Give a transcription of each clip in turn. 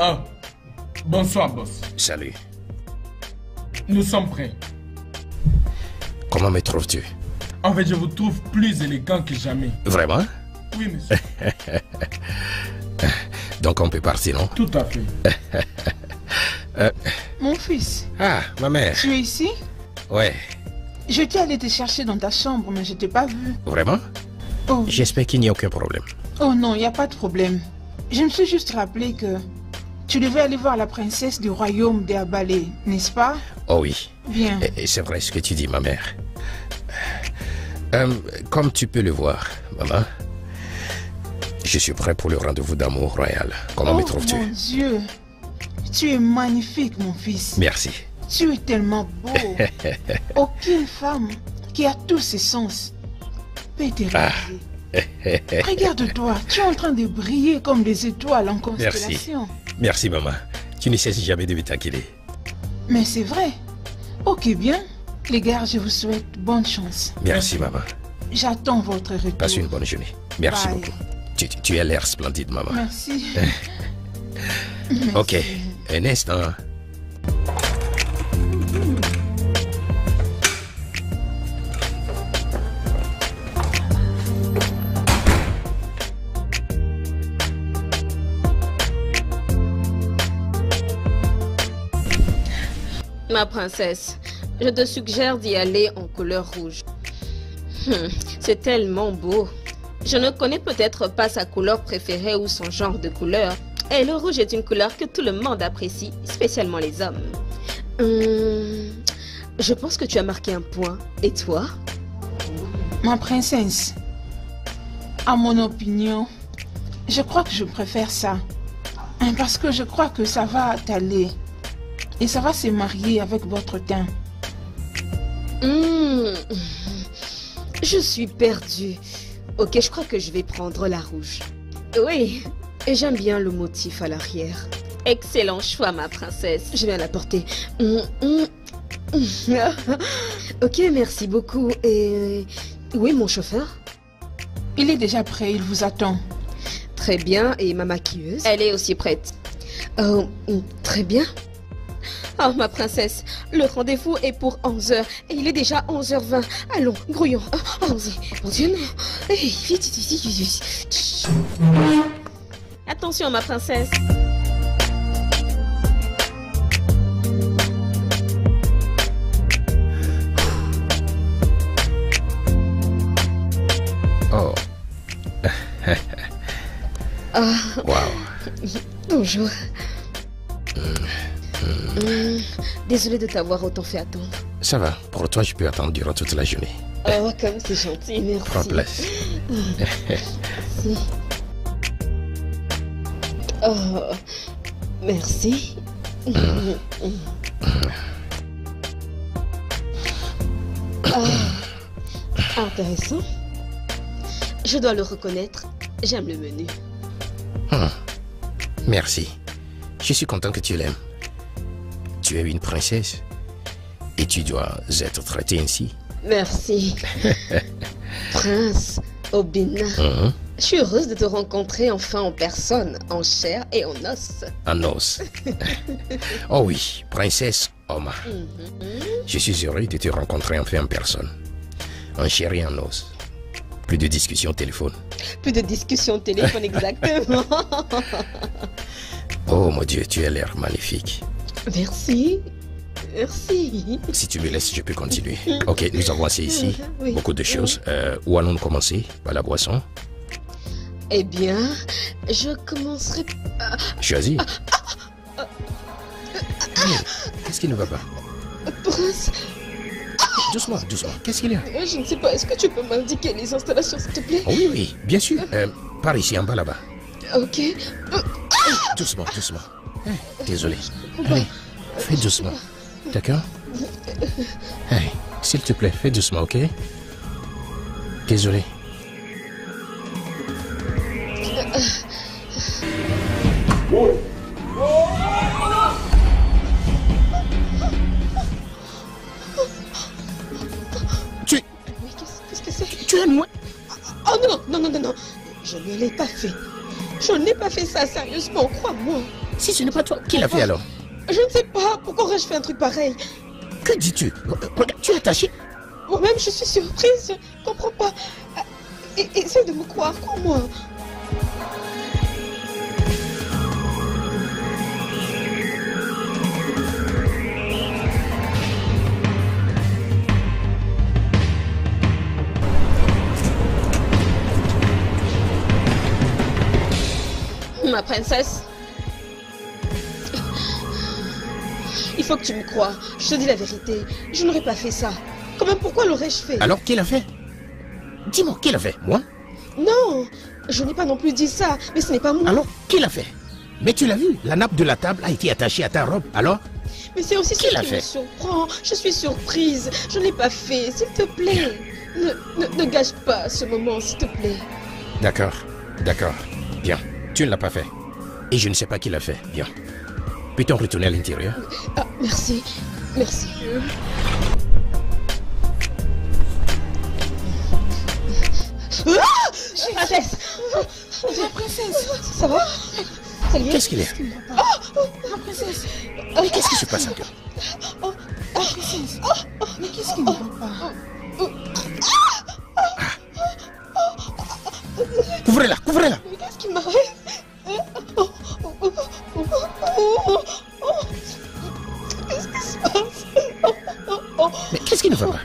Ah, bonsoir, boss. Salut. Nous sommes prêts. Comment me trouves-tu? En fait, je vous trouve plus élégant que jamais. Vraiment? Oui, monsieur. Donc on peut partir, non? Tout à fait. Mon fils. Ah, ma mère. Tu es ici? Ouais. Je t'ai allé te chercher dans ta chambre, mais je t'ai pas vu. Vraiment? Oh. J'espère qu'il n'y a aucun problème. Oh non, il n'y a pas de problème. Je me suis juste rappelé que tu devais aller voir la princesse du royaume des Abalés, n'est-ce pas? Oh oui. Bien. Et c'est vrai ce que tu dis, ma mère. Comme tu peux le voir, maman, je suis prêt pour le rendez-vous d'amour royal. Comment me trouves-tu? Oh mon Dieu, tu es magnifique, mon fils. Merci. Tu es tellement beau. Aucune femme qui a tous ses sens peut te réaliser. Regarde-toi, tu es en train de briller comme des étoiles en constellation. Merci, maman. Tu ne cesses jamais de me taquiner. Mais c'est vrai. Ok, bien. Les gars, je vous souhaite bonne chance. Merci, maman. J'attends votre retour. Passe une bonne journée. Merci Bye. beaucoup. Tu as l'air splendide, maman. Merci. Ok, un instant. Ma princesse, je te suggère d'y aller en couleur rouge. C'est tellement beau. Je ne connais peut-être pas sa couleur préférée ou son genre de couleur. Et le rouge est une couleur que tout le monde apprécie, spécialement les hommes. Je pense que tu as marqué un point. Et toi? Ma princesse, à mon opinion, je crois que je préfère ça. Parce que je crois que ça va t'aller. Et ça va se marier avec votre teint. Je suis perdue. Ok, je crois que je vais prendre la rouge. Oui, et j'aime bien le motif à l'arrière. Excellent choix, ma princesse. Je vais la porter. Ok, merci beaucoup. Et où est mon chauffeur? Il est déjà prêt, il vous attend. Très bien. Et ma maquilleuse? Elle est aussi prête. Oh, très bien. Oh, ma princesse, le rendez-vous est pour 11h et il est déjà 11h20. Allons, grouillons. Allons-y. Mon Dieu, non. Hey, vite, vite, vite, vite. Attention, ma princesse. Oh. Wow. Bonjour. Désolée de t'avoir autant fait attendre. Ça va. Pour toi, je peux attendre durant toute la journée. Oh, comme c'est gentil, merci. Prends place. Merci. Oh, merci. Intéressant. Je dois le reconnaître. J'aime le menu. Merci. Je suis content que tu l'aimes. Tu es une princesse et tu dois être traitée ainsi. Merci. Prince Obina. Je suis heureuse de te rencontrer enfin en personne, en chair et en os. En os. Oh oui, princesse Oma. Je suis heureux de te rencontrer enfin en personne. En chair et en os. Plus de discussions au téléphone. Plus de discussions au téléphone, exactement. Oh mon Dieu, tu as l'air magnifique. Merci. Merci. Si tu me laisses, je peux continuer. Ok, nous avons assez ici. Oui. Beaucoup de choses. Où allons-nous commencer? Par la boisson? Eh bien, je commencerai... Choisis. Qu'est-ce qui ne va pas? Prince, Doucement, doucement. Qu'est-ce qu'il y a? je ne sais pas, est-ce que tu peux m'indiquer les installations, s'il te plaît? Oui, oui, bien sûr. Par ici, en bas, là-bas. Ok. Doucement, doucement. Désolé. Allez, fais doucement. D'accord? Hey, s'il te plaît, fais doucement, ok? Désolé. Qu'est-ce que c'est? Tu es moi? Oh non, non, non, non, non. Je ne l'ai pas fait. Je n'ai pas fait ça, sérieusement, crois-moi. Si ce n'est pas toi, qui l'a fait alors? Je ne sais pas. Pourquoi aurais-je fait un truc pareil? Que dis-tu? Regarde, tu es attaché. Moi-même, je suis surprise. Je ne comprends pas. Essaye de me croire, crois-moi. Ma princesse, il faut que tu me crois. Je te dis la vérité. Je n'aurais pas fait ça. Quand même, pourquoi l'aurais-je fait? Alors, qui l'a fait? Dis-moi, qui l'a fait? Moi? Non, je n'ai pas non plus dit ça. Mais ce n'est pas moi. Alors, qui l'a fait? Mais tu l'as vu, la nappe de la table a été attachée à ta robe. Alors? Mais c'est aussi ce qui me surprend. Je suis surprise. Je ne l'ai pas fait. S'il te plaît. Ne gâche pas ce moment, s'il te plaît. D'accord, d'accord. Bien. Tu ne l'as pas fait. Et je ne sais pas qui l'a fait. Bien. Peut-on retourner à l'intérieur? Ah, merci. Merci. Princesse! Ma princesse! Ça va? Qu'est-ce qu'il y a? Ma princesse! Mais qu'est-ce qui se passe encore? Ma princesse! Mais qu'est-ce qui ne va pas? Couvrez-la, couvrez-la! Mais qu'est-ce qui m'arrive? Qu'est-ce qui se passe? Mais qu'est-ce qui ne va pas?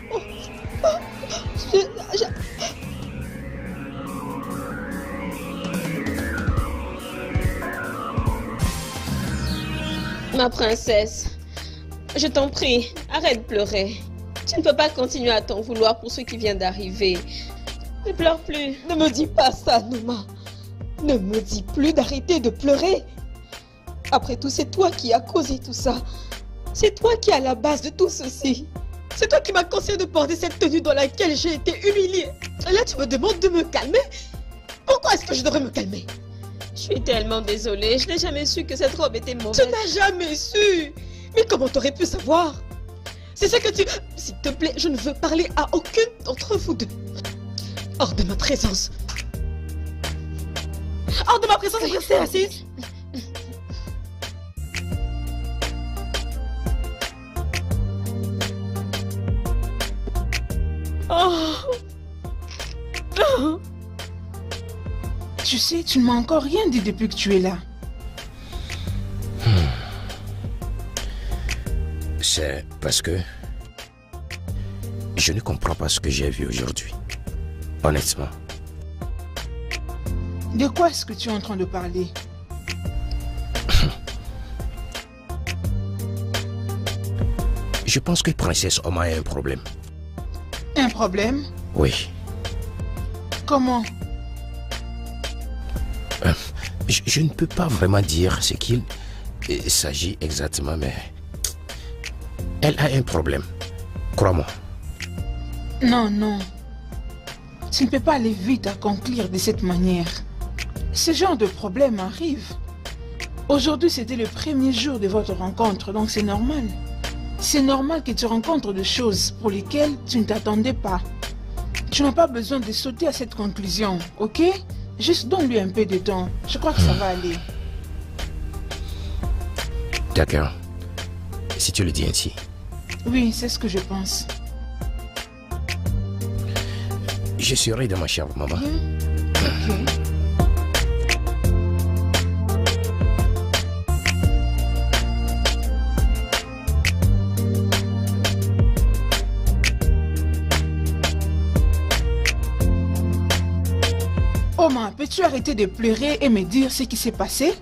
Ma princesse, je t'en prie, arrête de pleurer. Tu ne peux pas continuer à t'en vouloir pour ce qui vient d'arriver. Ne pleure plus. Ne me dis pas ça, Noma. Ne me dis plus d'arrêter de pleurer. Après tout, c'est toi qui as causé tout ça. C'est toi qui es à la base de tout ceci. C'est toi qui m'as conseillé de porter cette tenue dans laquelle j'ai été humiliée. Et là, tu me demandes de me calmer? Pourquoi est-ce que je devrais me calmer? Je suis tellement désolée. Je n'ai jamais su que cette robe était mauvaise. Tu n'as jamais su? Mais comment t'aurais pu savoir? C'est ce que tu... S'il te plaît, je ne veux parler à aucun d'entre vous deux. Hors de ma présence. Hors de ma présence, restez assise. Tu sais, tu ne m'as encore rien dit depuis que tu es là. C'est parce que je ne comprends pas ce que j'ai vu aujourd'hui. Honnêtement. De quoi est-ce que tu es en train de parler? Je pense que Princesse Oma a un problème. Un problème? Oui. Comment? Je ne peux pas vraiment dire ce qu'il s'agit exactement, mais elle a un problème. Crois-moi. Non, non. Tu ne peux pas aller vite à conclure de cette manière. Ce genre de problème arrive. Aujourd'hui, c'était le premier jour de votre rencontre, donc c'est normal. C'est normal que tu rencontres des choses pour lesquelles tu ne t'attendais pas. Tu n'as pas besoin de sauter à cette conclusion, ok? Juste donne-lui un peu de temps. Je crois que ça va aller. D'accord. Si tu le dis ainsi. Oui, c'est ce que je pense. Je serai dans ma chambre, maman. Ok. Oma, peux-tu arrêter de pleurer et me dire ce qui s'est passé?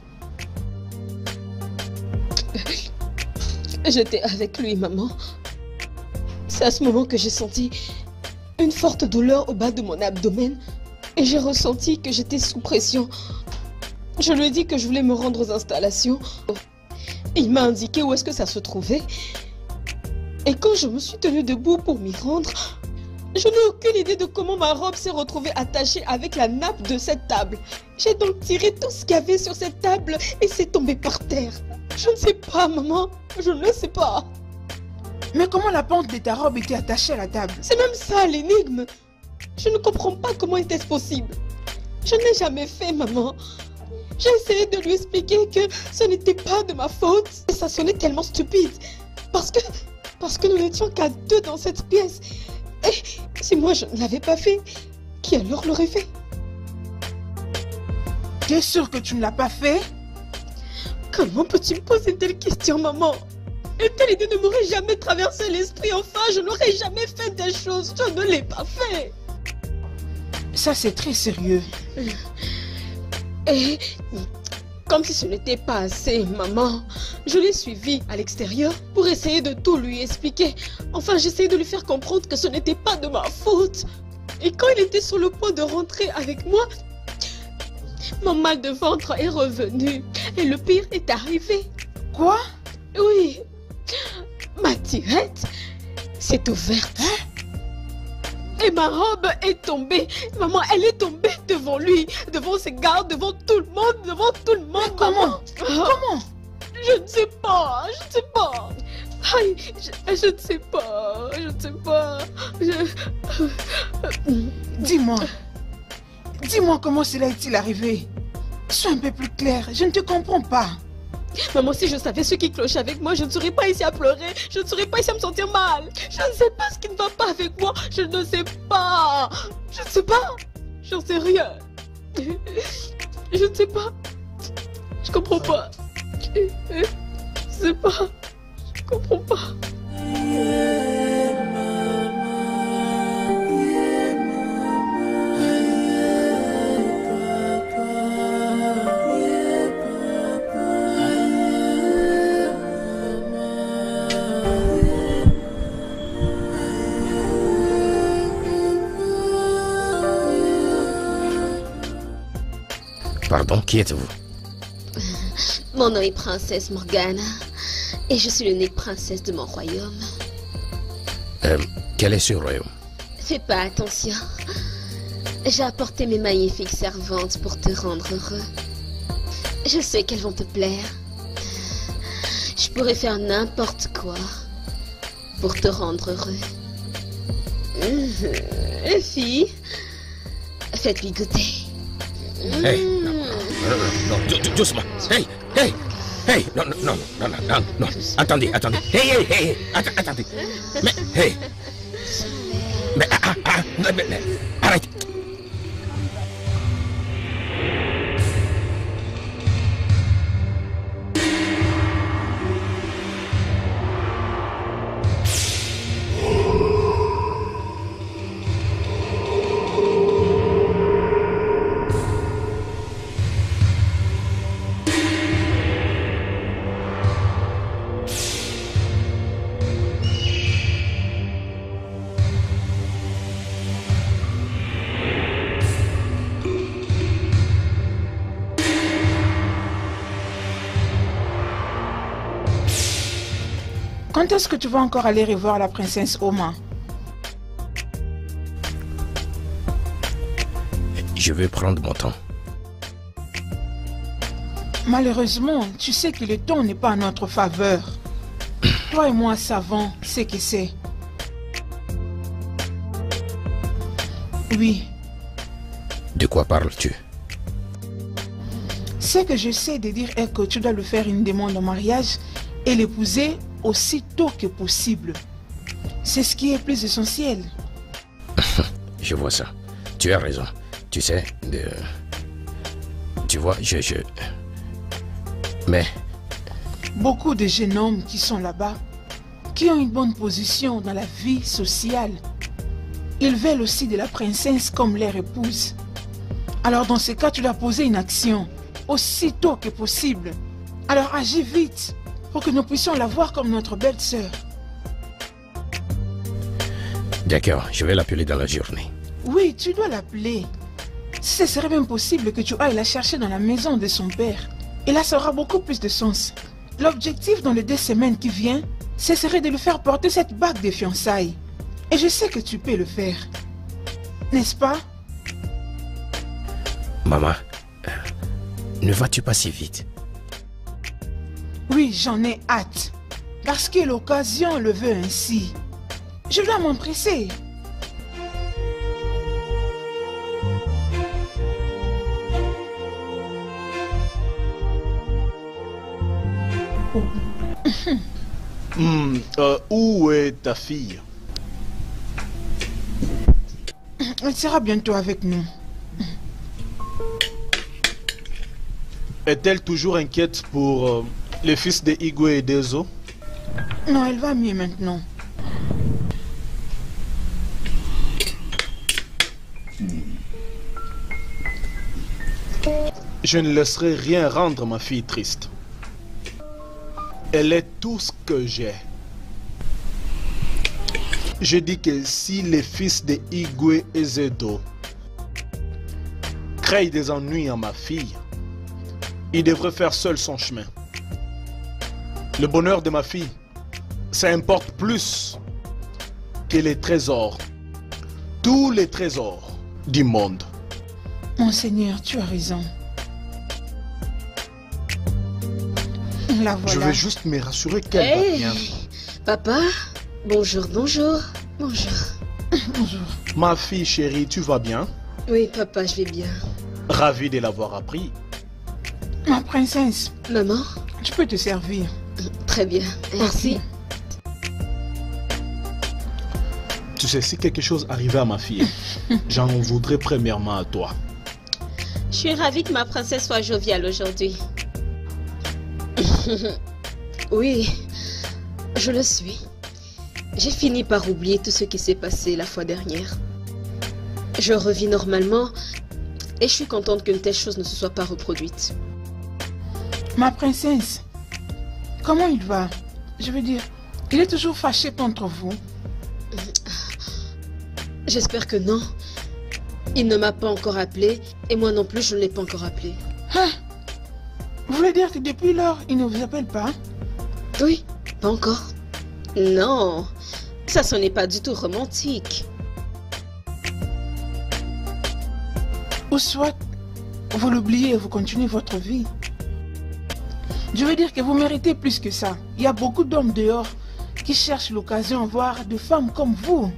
J'étais avec lui, maman. C'est à ce moment que j'ai senti une forte douleur au bas de mon abdomen et j'ai ressenti que j'étais sous pression. Je lui ai dit que je voulais me rendre aux installations. Il m'a indiqué où est-ce que ça se trouvait. Et quand je me suis tenue debout pour m'y rendre, je n'ai aucune idée de comment ma robe s'est retrouvée attachée avec la nappe de cette table. J'ai donc tiré tout ce qu'il y avait sur cette table et c'est tombé par terre. Je ne sais pas, maman. Je ne le sais pas. Mais comment la pente de ta robe était attachée à la table? C'est même ça l'énigme. Je ne comprends pas comment était-ce possible. Je ne l'ai jamais fait, maman. J'ai essayé de lui expliquer que ce n'était pas de ma faute. Et ça sonnait tellement stupide. Parce que nous n'étions qu'à deux dans cette pièce. Et si moi je ne l'avais pas fait, qui alors l'aurait fait? Tu es sûre que tu ne l'as pas fait? Comment peux-tu me poser une telle question, maman? Une telle idée ne m'aurait jamais traversé l'esprit. Enfin, je n'aurais jamais fait des choses. Je ne l'ai pas fait. Ça, c'est très sérieux. Et comme si ce n'était pas assez, maman, je l'ai suivi à l'extérieur pour essayer de tout lui expliquer. Enfin, j'essayais de lui faire comprendre que ce n'était pas de ma faute. Et quand il était sur le point de rentrer avec moi, mon mal de ventre est revenu. Et le pire est arrivé. Quoi? Oui. Ma tirette s'est ouverte. Et ma robe est tombée. Maman, elle est tombée devant lui, devant ses gardes, devant tout le monde, Mais comment? Comment? Je ne sais pas, je ne sais pas. Aïe, je ne sais pas, je ne sais pas. Dis-moi. Dis-moi comment cela est-il arrivé? Sois un peu plus clair, je ne te comprends pas. Maman, si je savais ce qui cloche avec moi, je ne serais pas ici à pleurer. Je ne serais pas ici à me sentir mal. Je ne sais pas ce qui ne va pas avec moi. Je ne sais pas. Je ne sais pas. J'en sais rien. Je ne sais pas. Je comprends pas. Je sais pas. Je comprends pas. Pardon, qui êtes-vous? Mon nom est Princesse Morgana. Et je suis l'unique princesse de mon royaume. Quel est ce royaume? Fais pas attention. J'ai apporté mes magnifiques servantes pour te rendre heureux. Je sais qu'elles vont te plaire. Je pourrais faire n'importe quoi pour te rendre heureux. Fille, faites-lui goûter. Hey, non, doucement. Hey, non, attendez. Hey, attendez. Mais, hey. Mais, arrête. Quand est-ce que tu vas encore aller revoir la princesse Oma? Je vais prendre mon temps. Malheureusement, tu sais que le temps n'est pas en notre faveur. Toi et moi savons ce que c'est. Oui. De quoi parles-tu? Ce que je sais de dire est que tu dois lui faire une demande en mariage et l'épouser aussitôt que possible. C'est ce qui est plus essentiel. Je vois ça. Tu as raison. Tu sais, tu vois, Mais... Beaucoup de jeunes hommes qui sont là-bas, qui ont une bonne position dans la vie sociale, ils veulent aussi de la princesse comme leur épouse. Alors dans ce cas, tu dois poser une action aussitôt que possible. Alors agis vite pour que nous puissions la voir comme notre belle sœur. D'accord, je vais l'appeler dans la journée. Oui, tu dois l'appeler. Ce serait même possible que tu ailles la chercher dans la maison de son père. Et là, ça aura beaucoup plus de sens. L'objectif dans les 2 semaines qui viennent, ce serait de lui faire porter cette bague de fiançailles. Et je sais que tu peux le faire. N'est-ce pas? Maman, ne vas-tu pas si vite? Oui, j'en ai hâte. Parce que l'occasion le veut ainsi. Je dois m'empresser. Où est ta fille? Elle sera bientôt avec nous. Est-elle toujours inquiète pour les fils de Igwe et d'Ezo? Non, elle va mieux maintenant. Je ne laisserai rien rendre ma fille triste. Elle est tout ce que j'ai. Je dis que si les fils de Igwe et Zedo créent des ennuis à ma fille, il devrait faire seul son chemin. Le bonheur de ma fille, ça importe plus que les trésors, tous les trésors du monde. Monseigneur, tu as raison. La voilà. Je veux juste me rassurer qu'elle va bien. Papa, bonjour, bonjour, bonjour. Bonjour. Ma fille chérie, tu vas bien? Oui, papa, je vais bien. Ravi de l'avoir appris. Ma princesse. Maman? Je peux te servir. Très bien, merci. Tu sais, si quelque chose arrivait à ma fille, j'en voudrais premièrement à toi. Je suis ravie que ma princesse soit joviale aujourd'hui. Oui, je le suis. J'ai fini par oublier tout ce qui s'est passé la fois dernière. Je revis normalement et je suis contente qu'une telle chose ne se soit pas reproduite. Ma princesse, comment il va? Je veux dire, il est toujours fâché contre vous? J'espère que non. Il ne m'a pas encore appelé et moi non plus je ne l'ai pas encore appelé. Hein? Vous voulez dire que depuis lors, il ne vous appelle pas? Oui, pas encore. Non, ça ce n'est pas du tout romantique. Ou soit, vous l'oubliez et vous continuez votre vie. Je veux dire que vous méritez plus que ça. Il y a beaucoup d'hommes dehors qui cherchent l'occasion de voir des femmes comme vous.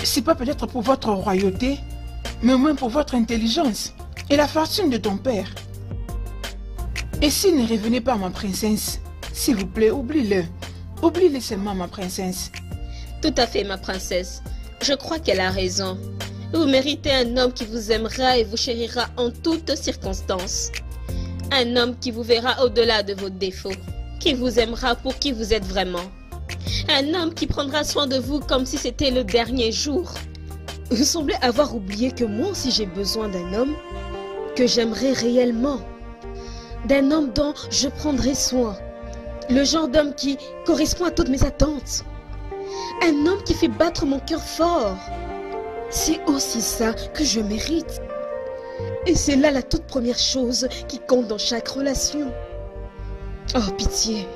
C'est pas peut-être pour votre royauté, mais au moins pour votre intelligence et la fortune de ton père. Et s'il ne revenait pas, ma princesse, s'il vous plaît, oublie-le. Oublie-le seulement, ma princesse. Tout à fait, ma princesse. Je crois qu'elle a raison. Vous méritez un homme qui vous aimera et vous chérira en toutes circonstances. Un homme qui vous verra au-delà de vos défauts, qui vous aimera pour qui vous êtes vraiment. Un homme qui prendra soin de vous comme si c'était le dernier jour. Vous semblez avoir oublié que moi aussi j'ai besoin d'un homme que j'aimerais réellement. D'un homme dont je prendrai soin. Le genre d'homme qui correspond à toutes mes attentes. Un homme qui fait battre mon cœur fort. C'est aussi ça que je mérite. Et c'est là la toute première chose qui compte dans chaque relation. Oh, pitié.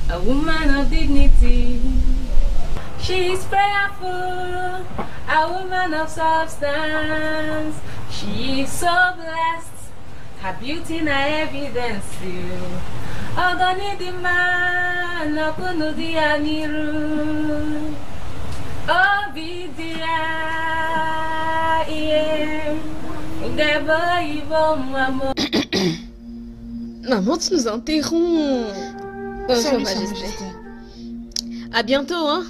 A woman of dignity. She is prayerful, a woman of substance. She is so blessed, her beauty na evidence. Ogoni di man, okunu di aniru. Obidia, yeah. Ugebo ibo mwamo. Maman, tu nous interromps. Salut, Majesté. À bientôt, hein.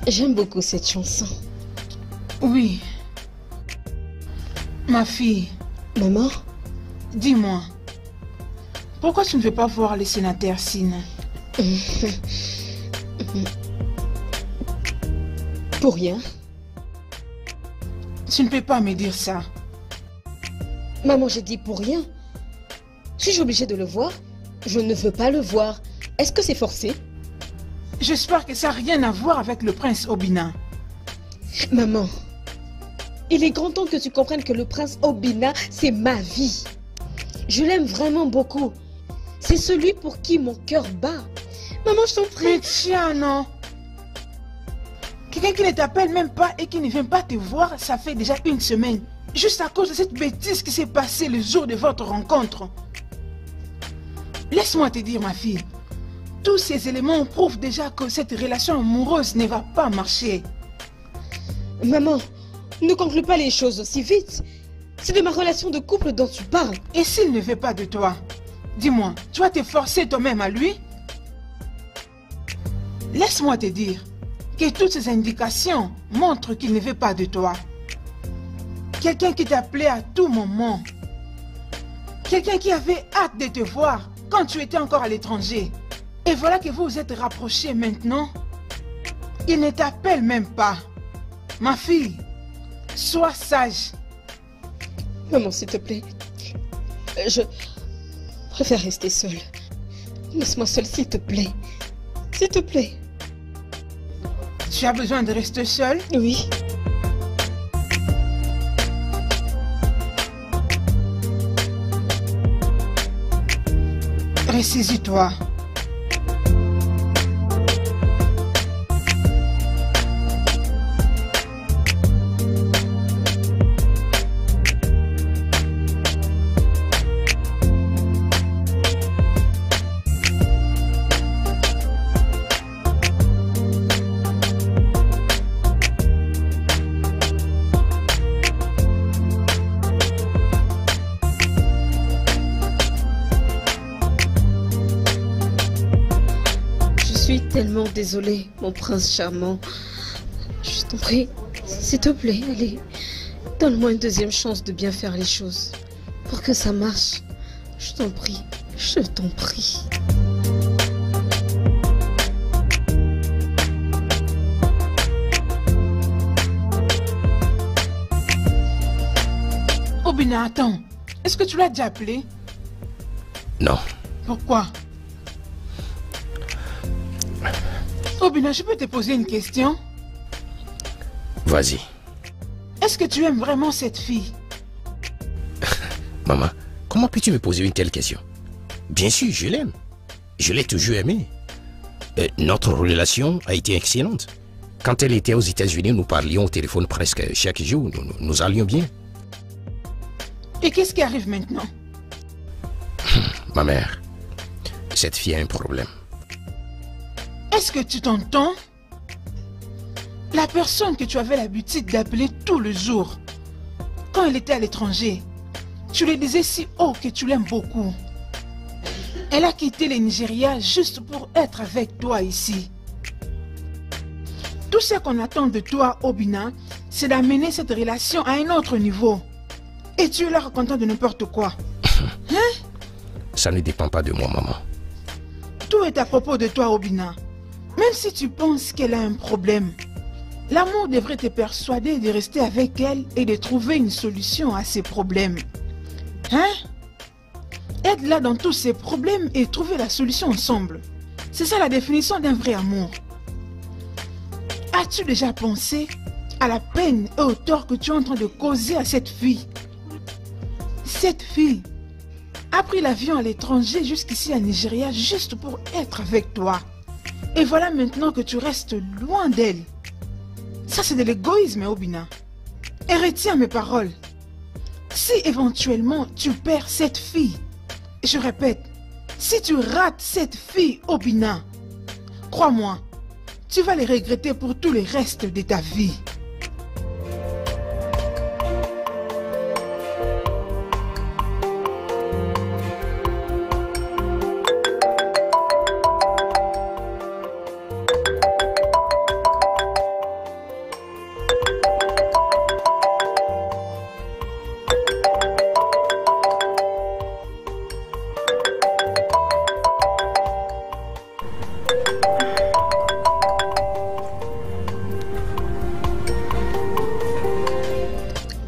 J'aime beaucoup cette chanson. Oui. Ma fille. Maman? Dis-moi. Pourquoi tu ne veux pas voir le sénateur Sine? Pour rien. Tu ne peux pas me dire ça. Maman, j'ai dit pour rien. Suis-je obligée de le voir? Je ne veux pas le voir. Est-ce que c'est forcé? J'espère que ça n'a rien à voir avec le prince Obina. Maman, il est grand temps que tu comprennes que le prince Obina, c'est ma vie. Je l'aime vraiment beaucoup. C'est celui pour qui mon cœur bat. Maman, je t'en prie. Mais tiens, non. Quelqu'un qui ne t'appelle même pas et qui ne vient pas te voir, ça fait déjà une semaine. Juste à cause de cette bêtise qui s'est passée le jour de votre rencontre. Laisse-moi te dire, ma fille. Tous ces éléments prouvent déjà que cette relation amoureuse ne va pas marcher. Maman, ne conclue pas les choses aussi vite. C'est de ma relation de couple dont tu parles. Et s'il ne veut pas de toi, dis-moi, tu vas te forcer toi-même à lui? Laisse-moi te dire que toutes ces indications montrent qu'il ne veut pas de toi. Quelqu'un qui t'appelait à tout moment. Quelqu'un qui avait hâte de te voir quand tu étais encore à l'étranger. Et voilà que vous vous êtes rapprochés maintenant. Il ne t'appelle même pas. Ma fille, sois sage. Maman, s'il te plaît. Je préfère rester seule. Laisse-moi seule, s'il te plaît. S'il te plaît. Tu as besoin de rester seule? Oui. Ressaisis-toi. Tellement désolée, mon prince charmant. Je t'en prie, s'il te plaît, allez. Donne-moi une deuxième chance de bien faire les choses. Pour que ça marche. Je t'en prie, je t'en prie. Obina, attends. Est-ce que tu l'as déjà appelé? Non. Pourquoi? Obina, je peux te poser une question? Vas-y. Est-ce que tu aimes vraiment cette fille? Maman, comment peux-tu me poser une telle question? Bien sûr, je l'aime. Je l'ai toujours aimée. Notre relation a été excellente. Quand elle était aux États-Unis, nous parlions au téléphone presque chaque jour. Nous allions bien. Et qu'est-ce qui arrive maintenant? Ma mère, cette fille a un problème. Est-ce que tu t'entends? La personne que tu avais l'habitude d'appeler tout le jour, quand elle était à l'étranger, tu lui disais si haut que tu l'aimes beaucoup. Elle a quitté le Nigeria juste pour être avec toi ici. Tout ce qu'on attend de toi, Obina, c'est d'amener cette relation à un autre niveau. Et tu es là racontant de n'importe quoi. Hein? Ça ne dépend pas de moi, maman. Tout est à propos de toi, Obina. Même si tu penses qu'elle a un problème, l'amour devrait te persuader de rester avec elle et de trouver une solution à ses problèmes. Hein? Aide-la dans tous ses problèmes et trouver la solution ensemble. C'est ça la définition d'un vrai amour. As-tu déjà pensé à la peine et au tort que tu es en train de causer à cette fille? Cette fille a pris l'avion à l'étranger jusqu'ici à Nigeria juste pour être avec toi. Et voilà maintenant que tu restes loin d'elle. Ça, c'est de l'égoïsme, Obina. Et retiens mes paroles. Si éventuellement tu perds cette fille, je répète, si tu rates cette fille, Obina, crois-moi, tu vas les regretter pour tout le reste de ta vie.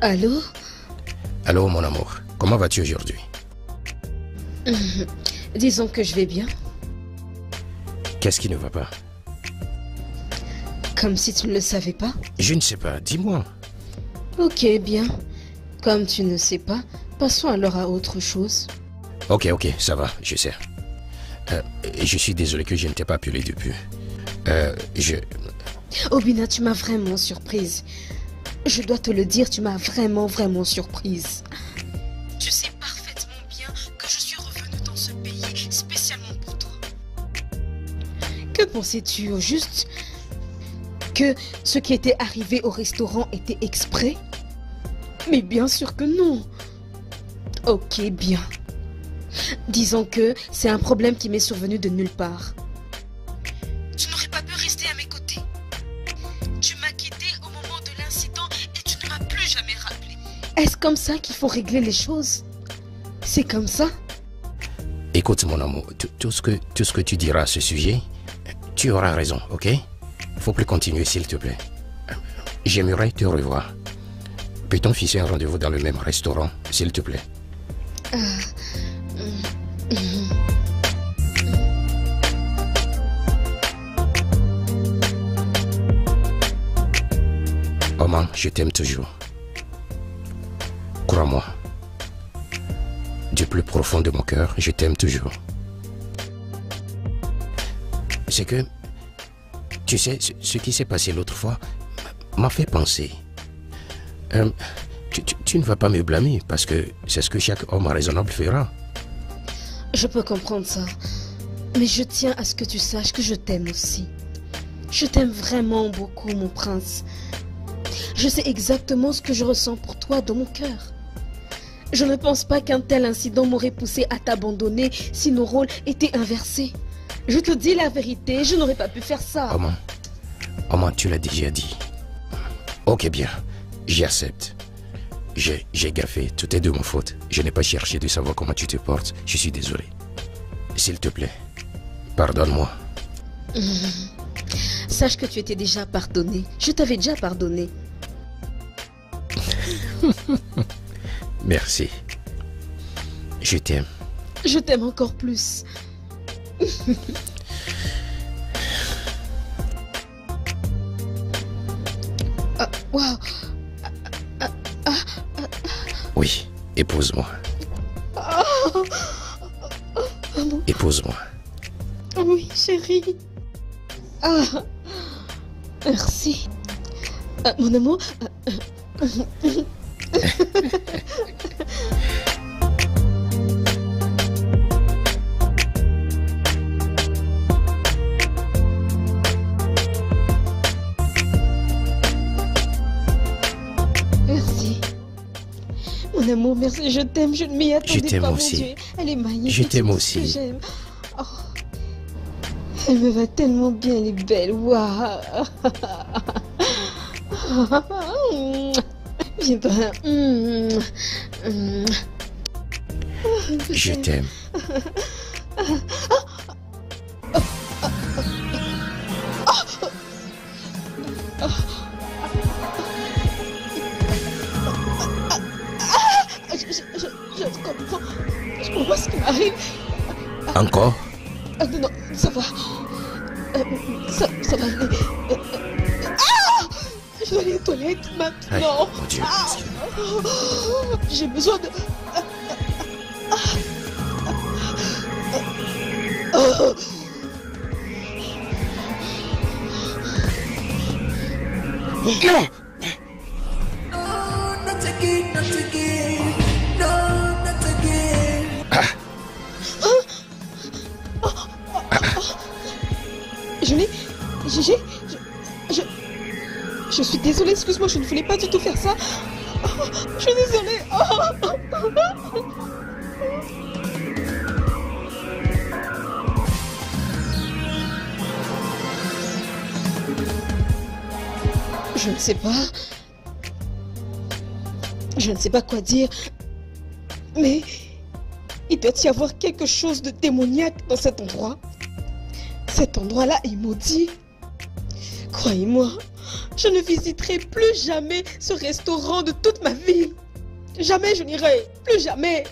Allô? Allô, mon amour. Comment vas-tu aujourd'hui? Disons que je vais bien. Qu'est-ce qui ne va pas? Comme si tu ne le savais pas? Je ne sais pas, dis-moi. Ok, bien. Comme tu ne sais pas, passons alors à autre chose. Ok, ça va, je sais. Je suis désolé que je ne t'ai pas appelé depuis. Obina, tu m'as vraiment surprise. Je dois te le dire, tu m'as vraiment surprise. Tu sais parfaitement bien que je suis revenue dans ce pays spécialement pour toi. Que pensais-tu au juste? Que ce qui était arrivé au restaurant était exprès? Mais bien sûr que non. Ok, bien. Disons que c'est un problème qui m'est survenu de nulle part. Tu n'aurais pas pu rester à mes côtés. Tu m'as quitté au moment de l'incident et tu ne m'as plus jamais rappelé. Est-ce comme ça qu'il faut régler les choses? C'est comme ça? Écoute mon amour, tout ce que tu diras à ce sujet, tu auras raison, ok? Faut plus continuer s'il te plaît. J'aimerais te revoir. Peut-on fixer un rendez-vous dans le même restaurant, s'il te plaît? Oman, je t'aime toujours. Crois-moi. Du plus profond de mon cœur, je t'aime toujours. C'est que, tu sais, ce qui s'est passé l'autre fois m'a fait penser. Tu ne vas pas me blâmer parce que c'est ce que chaque homme raisonnable fera. Je peux comprendre ça. Mais je tiens à ce que tu saches que je t'aime aussi. Je t'aime vraiment beaucoup, mon prince. Je sais exactement ce que je ressens pour toi dans mon cœur. Je ne pense pas qu'un tel incident m'aurait poussé à t'abandonner si nos rôles étaient inversés. Je te dis la vérité, je n'aurais pas pu faire ça. Oman, tu l'as déjà dit. Ok, bien. J'accepte. J'ai gaffé, tout est de ma faute. Je n'ai pas cherché de savoir comment tu te portes. Je suis désolé. S'il te plaît, pardonne-moi. Sache que tu étais déjà pardonné. Je t'avais déjà pardonné. Merci. Je t'aime. Je t'aime encore plus. Wow. Oui, épouse-moi. Épouse-moi. Oui, chérie. Merci. Mon amour. Merci. Mon amour, merci, je t'aime, je ne m'y attendais pas. Je t'aime aussi. Dieu. Elle est magnifique. Je t'aime aussi. J'aime. Oh. Elle me va tellement bien, elle est belle. Waouh. Viens pas. Je t'aime. Je comprends ce qui m'arrive. Encore? Non, ça va. Ça va aller. Je dois aller aux toilettes maintenant. Mon Dieu. J'ai besoin de... Non! Je suis désolée, excuse-moi, je ne voulais pas du tout faire ça. Je suis désolée. Je ne sais pas. Je ne sais pas quoi dire. Mais il doit y avoir quelque chose de démoniaque dans cet endroit. Cet endroit-là est maudit. Croyez-moi, je ne visiterai plus jamais ce restaurant de toute ma vie. Jamais je n'irai, plus jamais.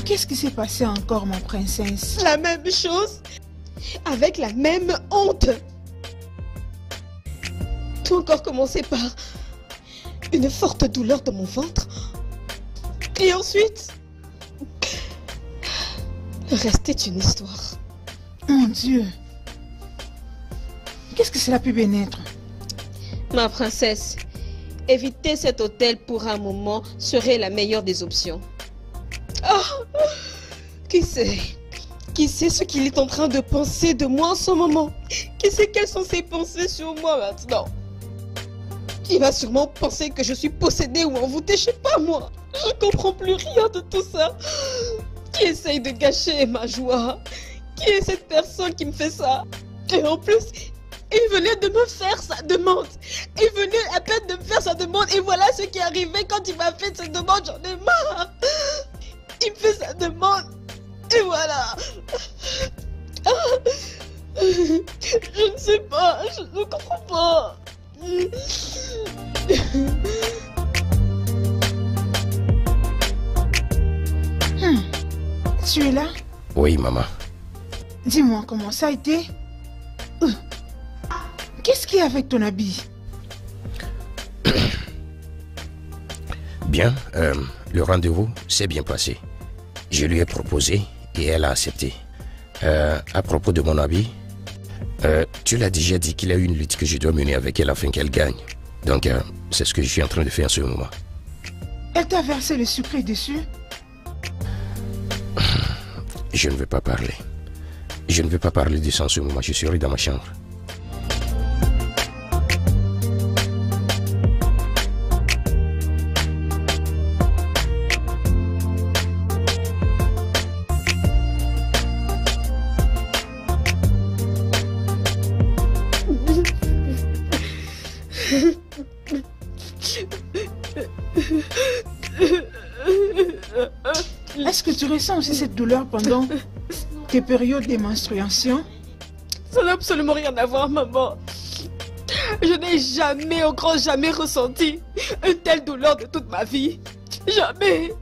Qu'est-ce qui s'est passé encore, ma princesse? La même chose, avec la même honte. Tout encore commencé par une forte douleur dans mon ventre. Et ensuite, le reste est une histoire. Mon Dieu. Qu'est-ce que cela peut bien être? Ma princesse, éviter cet hôtel pour un moment serait la meilleure des options. Oh, qui sait ce qu'il est en train de penser de moi en ce moment? Qui sait quelles sont ses pensées sur moi maintenant? Il va sûrement penser que je suis possédée ou envoûtée, je sais pas moi. Je comprends plus rien de tout ça. Qui essaye de gâcher ma joie? Qui est cette personne qui me fait ça? Et en plus, il venait de me faire sa demande. Il venait à peine de me faire sa demande. Et voilà ce qui est arrivé quand il m'a fait cette demande. J'en ai marre. Il me fait sa demande. Et voilà. Je ne sais pas. Je ne comprends pas. Tu es là? Oui, maman. Dis-moi comment ça a été? Qu'est-ce qu'il y a avec ton habit? Bien, le rendez-vous s'est bien passé. Je lui ai proposé et elle a accepté. À propos de mon habit, tu l'as déjà dit qu'il y a une lutte que je dois mener avec elle afin qu'elle gagne. Donc, c'est ce que je suis en train de faire en ce moment. Elle t'a versé le sucre dessus? Je ne veux pas parler. Je ne veux pas parler de ça en ce moment. Je serai dans ma chambre. Est-ce que tu ressens aussi cette douleur pendant tes périodes de menstruation? Ça n'a absolument rien à voir, maman. Je n'ai jamais, au grand jamais ressenti une telle douleur de toute ma vie. Jamais.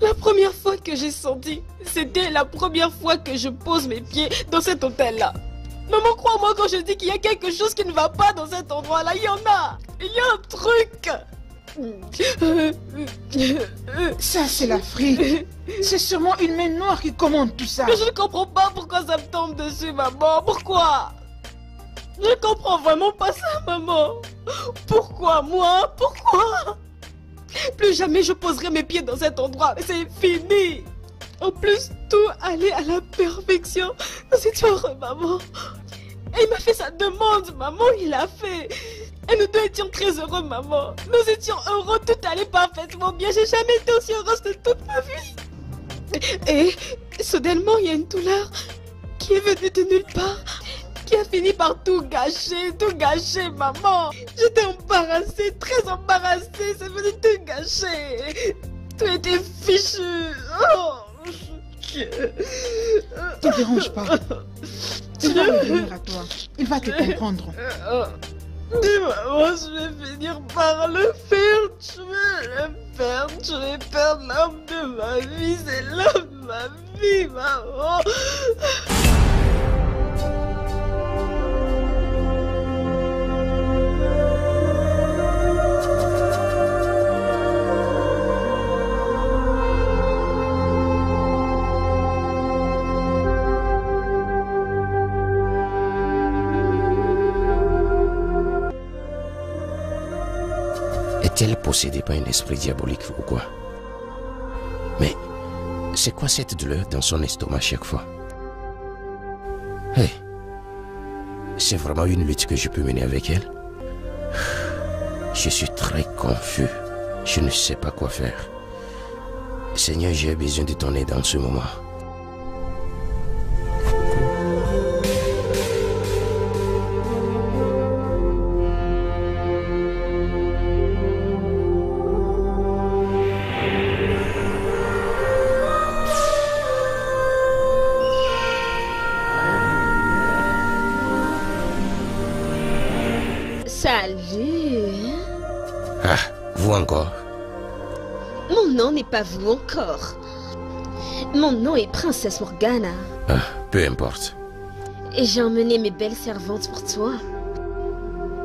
La première fois que j'ai senti, c'était la première fois que je pose mes pieds dans cet hôtel-là. Maman, crois-moi quand je dis qu'il y a quelque chose qui ne va pas dans cet endroit-là. Il y en a. Il y a un truc. Ça, c'est l'Afrique. C'est sûrement une main noire qui commande tout ça. Mais je ne comprends pas pourquoi ça me tombe dessus, maman. Pourquoi? Je ne comprends vraiment pas ça, maman. Pourquoi moi? Pourquoi? Plus jamais je poserai mes pieds dans cet endroit. C'est fini. En plus, tout allait à la perfection. Nous étions heureux, maman. Et il m'a fait sa demande, maman, il l'a fait. Et nous deux étions très heureux, maman. Nous étions heureux, tout allait parfaitement bien. J'ai jamais été aussi heureuse de toute ma vie. Et soudainement, il y a une douleur qui est venue de nulle part, qui a fini par tout gâcher, maman. J'étais embarrassée, très embarrassée, c'est venu tout gâcher. Tout était fichu. Oh. Ne te dérange pas. Il va revenir à toi. Il va te comprendre. Mais maman, je vais finir par le faire. Je vais le faire. Je vais perdre l'homme de ma vie. C'est l'homme de ma vie, maman. Est-elle possédée par un esprit diabolique ou quoi? Mais c'est quoi cette douleur dans son estomac chaque fois? Hey, c'est vraiment une lutte que je peux mener avec elle? Je suis très confus. Je ne sais pas quoi faire. Seigneur, j'ai besoin de ton aide en ce moment. Salut. Ah, vous encore? Mon nom n'est pas vous encore. Mon nom est Princesse Morgana. Ah, peu importe. Et j'ai emmené mes belles servantes pour toi.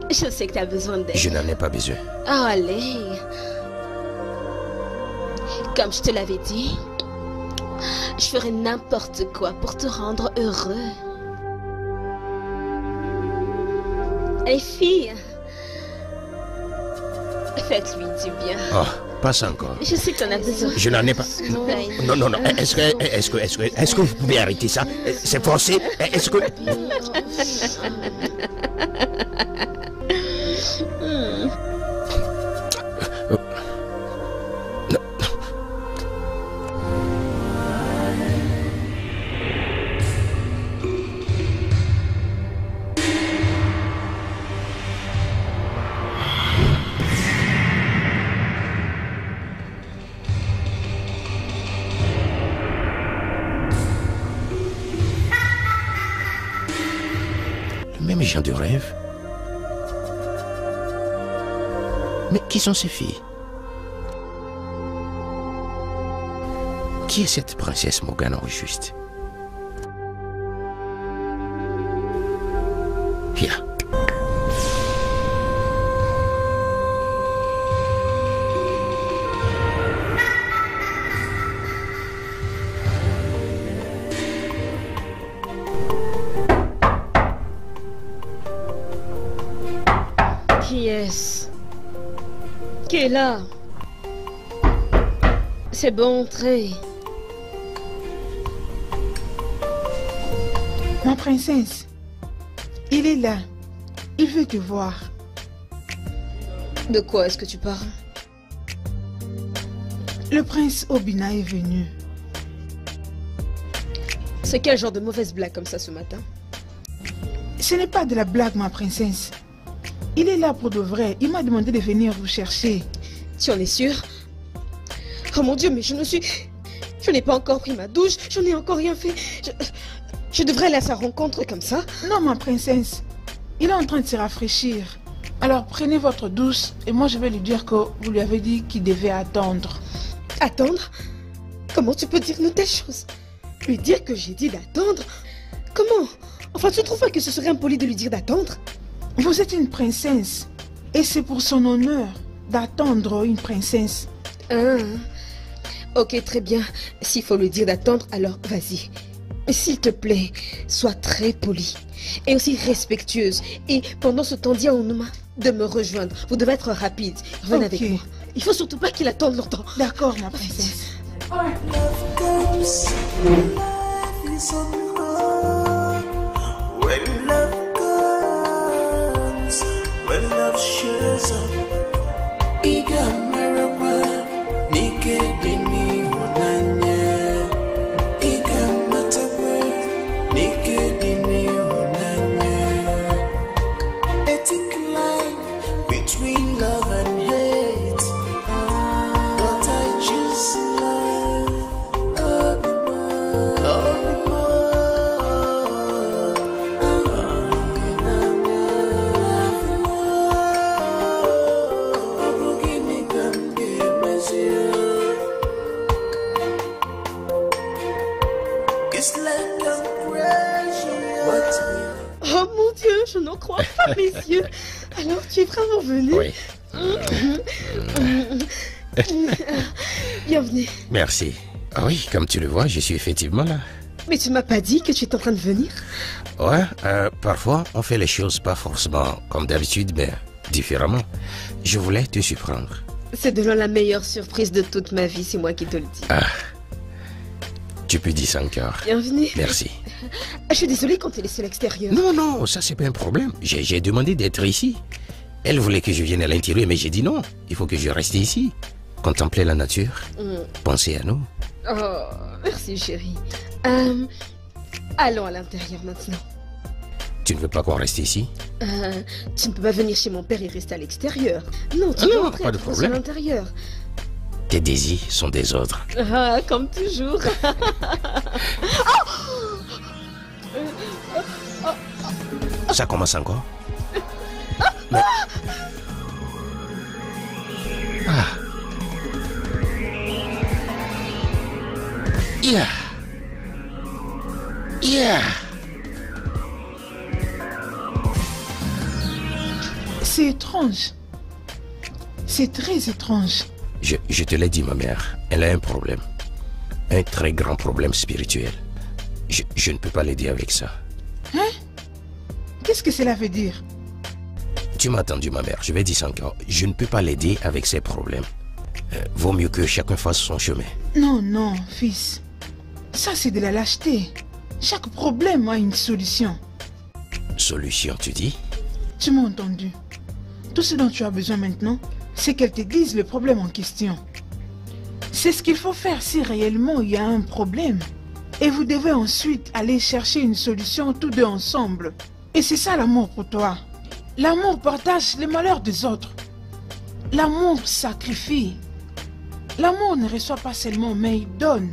Je sais que tu as besoin d'aide. Je n'en ai pas besoin. Oh, allez. Comme je te l'avais dit, je ferai n'importe quoi pour te rendre heureux. Les filles, faites-lui du bien. Oh, pas encore. Je sais que tu en as besoin. Je n'en ai pas. Non, non, non. Est-ce que vous pouvez arrêter ça? C'est forcé. Est-ce que... Même genre de rêve. Mais qui sont ces filles? Qui est cette princesse Morgana au juste? Viens. Qui est-ce? Qui est là? C'est bon, entrez. Ma princesse, il est là. Il veut te voir. De quoi est-ce que tu parles? Le prince Obina est venu. C'est quel genre de mauvaise blague comme ça ce matin? Ce n'est pas de la blague, ma princesse. Il est là pour de vrai. Il m'a demandé de venir vous chercher. Tu en es sûre? Oh mon Dieu, mais je n'ai pas encore pris ma douche. Je n'ai encore rien fait. Je devrais aller à sa rencontre comme ça? Non, ma princesse. Il est en train de se rafraîchir. Alors prenez votre douche et moi je vais lui dire que vous lui avez dit qu'il devait attendre. Attendre? Comment tu peux dire une telle chose? Lui dire que j'ai dit d'attendre? Comment? Enfin, tu trouves pas que ce serait impoli de lui dire d'attendre? Vous êtes une princesse et c'est pour son honneur d'attendre une princesse. Ah, ok, très bien. S'il faut lui dire d'attendre, alors vas-y. S'il te plaît, sois très polie et aussi respectueuse. Et pendant ce temps, dis à Onuma de me rejoindre. Vous devez être rapide. Revenez avec moi. Il faut surtout pas qu'il attende longtemps. D'accord, ma princesse. Oh mon Dieu, je n'en crois pas mes yeux. Alors tu es vraiment venu? Oui. Bienvenue. Merci. Ah oui, comme tu le vois, je suis effectivement là. Mais tu m'as pas dit que tu es en train de venir? Ouais, parfois on fait les choses pas forcément comme d'habitude, mais différemment. Je voulais te surprendre. C'est de loin la meilleure surprise de toute ma vie, c'est moi qui te le dis. Ah, tu peux dire ça encore. Bienvenue. Merci. Je suis désolée quand tu es laissée à l'extérieur. Non, non, ça c'est pas un problème. J'ai demandé d'être ici. Elle voulait que je vienne à l'intérieur, mais j'ai dit non. Il faut que je reste ici. Contempler la nature. Penser à nous. Oh, merci chérie. Allons à l'intérieur maintenant. Tu ne veux pas qu'on reste ici? Tu ne peux pas venir chez mon père et rester à l'extérieur. Non, tu dois rentrer pas de problème. à l'intérieur. Tes désirs sont des ordres. Ah, comme toujours. Ça commence encore? Mais... Ah. Yeah. Yeah. C'est étrange. C'est très étrange. Je te l'ai dit, ma mère. Elle a un problème. Un très grand problème spirituel. Je ne peux pas l'aider avec ça. Hein? Qu'est-ce que cela veut dire? Tu m'as entendu, ma mère. Je vais dire ça encore. Je ne peux pas l'aider avec ses problèmes. Vaut mieux que chacun fasse son chemin. Non, non, fils. Ça, c'est de la lâcheté. Chaque problème a une solution. Solution, tu dis? Tu m'as entendu. Tout ce dont tu as besoin maintenant, c'est qu'elle te dise le problème en question. C'est ce qu'il faut faire si réellement il y a un problème. Et vous devez ensuite aller chercher une solution tous deux ensemble. Et c'est ça l'amour pour toi. L'amour partage les malheurs des autres. L'amour sacrifie. L'amour ne reçoit pas seulement, mais il donne.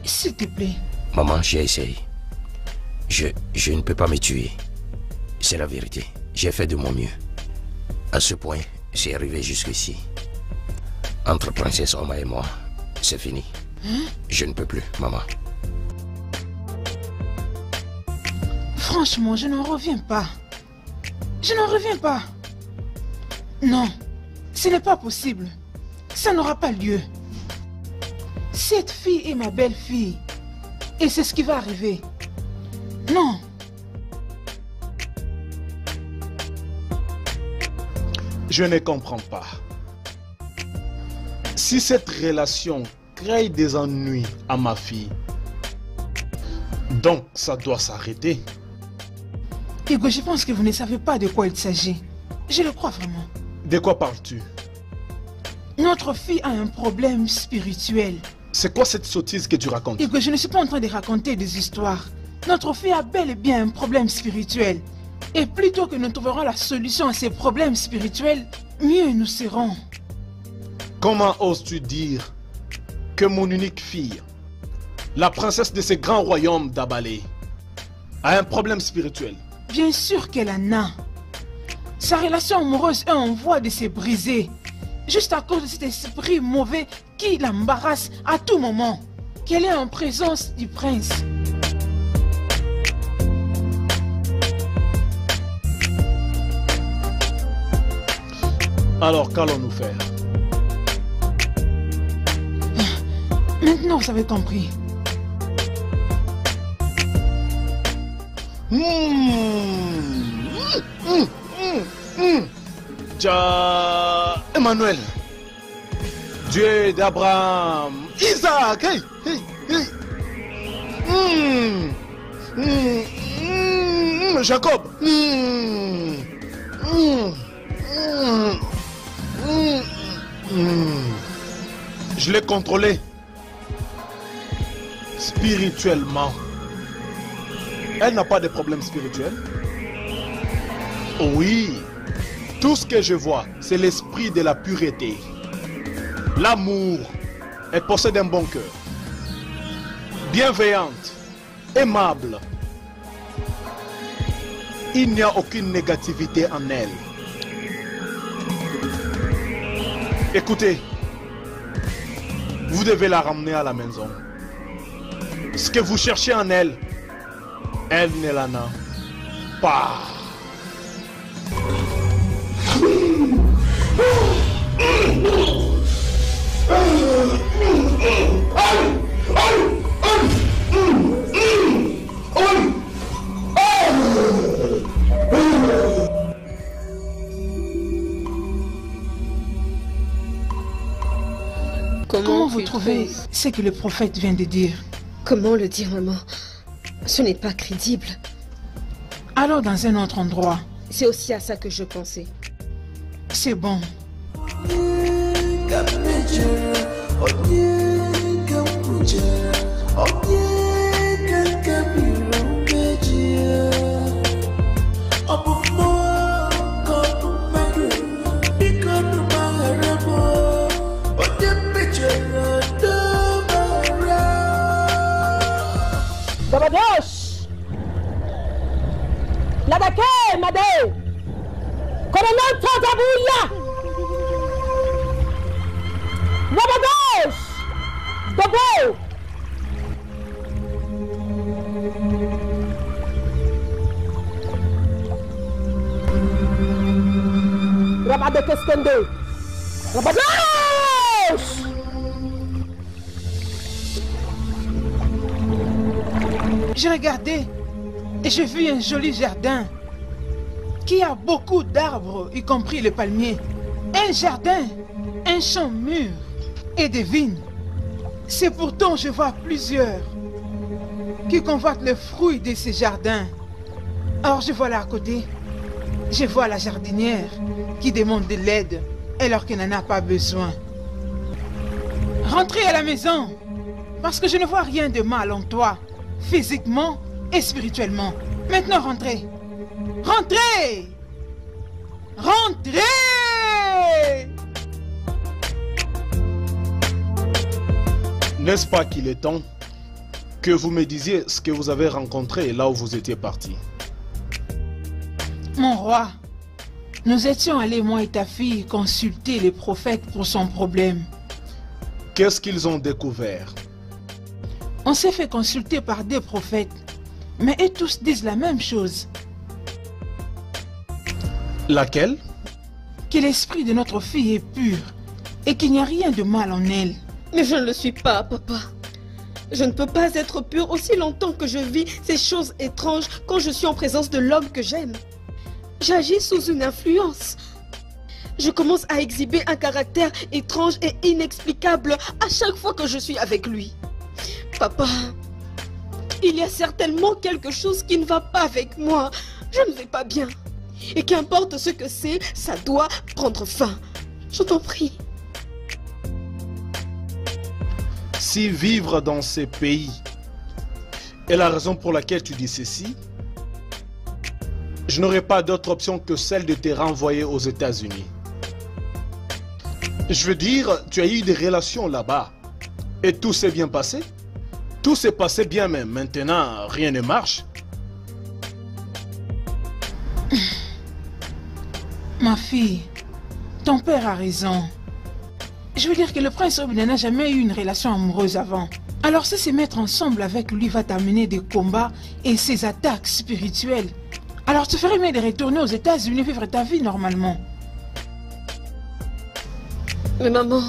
S'il te plaît. Maman, j'ai essayé. Je ne peux pas me tuer. C'est la vérité. J'ai fait de mon mieux. À ce point, c'est arrivé jusqu'ici. Entre Princesse Oma et moi, c'est fini. Hein? Je ne peux plus, maman. Franchement, je n'en reviens pas. Je n'en reviens pas. Non, ce n'est pas possible. Ça n'aura pas lieu. Cette fille est ma belle-fille. Et c'est ce qui va arriver. Non. Je ne comprends pas. Si cette relation crée des ennuis à ma fille, donc ça doit s'arrêter. Hugo, je pense que vous ne savez pas de quoi il s'agit. Je le crois vraiment. De quoi parles-tu? Notre fille a un problème spirituel. C'est quoi cette sottise que tu racontes? Hugo, je ne suis pas en train de raconter des histoires. Notre fille a bel et bien un problème spirituel. Et plutôt que nous trouverons la solution à ces problèmes spirituels, mieux nous serons. Comment oses-tu dire que mon unique fille, la princesse de ce grand royaume d'Abalé, a un problème spirituel? Bien sûr qu'elle en a. Sa relation amoureuse est en voie de se briser, juste à cause de cet esprit mauvais qui l'embarrasse à tout moment. Qu'elle est en présence du prince. Alors qu'allons-nous faire? Maintenant, vous avez compris. Emmanuel, Dieu d'Abraham, Isaac, Jacob, je l'ai contrôlé spirituellement. Elle n'a pas de problème spirituel. Oui, tout ce que je vois, c'est l'esprit de la pureté. L'amour. Elle possède un bon cœur. Bienveillante, aimable. Il n'y a aucune négativité en elle. Écoutez, vous devez la ramener à la maison. Ce que vous cherchez en elle, elle ne l'en a pas. Comment vous trouvez ce que le prophète vient de dire? Comment le dire, maman? Ce n'est pas crédible. Alors dans un autre endroit. C'est aussi à ça que je pensais. C'est bon. Dabadosh! Ladake, Made! Colonel Tatabuya! Dabadosh! Dabo! Keskende. Rabadosh! J'ai regardé et j'ai vu un joli jardin qui a beaucoup d'arbres, y compris le palmier. Un jardin, un champ mûr et des vignes. C'est pourtant je vois plusieurs qui convoitent le fruit de ces jardins. Or je vois là à côté, je vois la jardinière qui demande de l'aide alors qu'elle n'en a pas besoin. Rentrez à la maison parce que je ne vois rien de mal en toi, physiquement et spirituellement. Maintenant rentrez. Rentrez! Rentrez! N'est-ce pas qu'il est temps que vous me disiez ce que vous avez rencontré là où vous étiez parti? Mon roi, nous étions allés, moi et ta fille, consulter les prophètes pour son problème. Qu'est-ce qu'ils ont découvert? On s'est fait consulter par des prophètes, mais eux tous disent la même chose. Laquelle? Que l'esprit de notre fille est pur et qu'il n'y a rien de mal en elle. Mais je ne le suis pas, papa. Je ne peux pas être pure aussi longtemps que je vis ces choses étranges quand je suis en présence de l'homme que j'aime. J'agis sous une influence. Je commence à exhiber un caractère étrange et inexplicable à chaque fois que je suis avec lui. Papa, il y a certainement quelque chose qui ne va pas avec moi. Je ne vais pas bien. Et qu'importe ce que c'est, ça doit prendre fin. Je t'en prie. Si vivre dans ces pays est la raison pour laquelle tu dis ceci, je n'aurai pas d'autre option que celle de te renvoyer aux États-Unis. Je veux dire, tu as eu des relations là-bas et tout s'est bien passé? Tout s'est passé bien même. Maintenant, rien ne marche. Ma fille, ton père a raison. Je veux dire que le prince Obinna n'a jamais eu une relation amoureuse avant. Alors si se mettre ensemble avec lui va t'amener des combats et ses attaques spirituelles, alors tu ferais mieux de retourner aux États-Unis vivre ta vie normalement. Mais maman,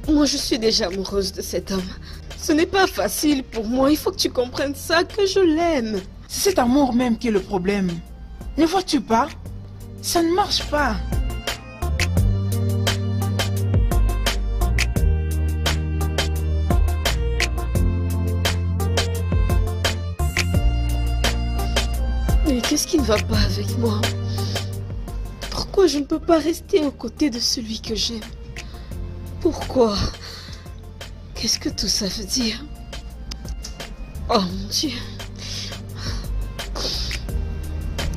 moi je suis déjà amoureuse de cet homme. Ce n'est pas facile pour moi, il faut que tu comprennes ça, que je l'aime. C'est cet amour même qui est le problème. Ne vois-tu pas? Ça ne marche pas. Mais qu'est-ce qui ne va pas avec moi? Pourquoi je ne peux pas rester aux côtés de celui que j'aime? Pourquoi? Qu'est-ce que tout ça veut dire? Oh mon Dieu.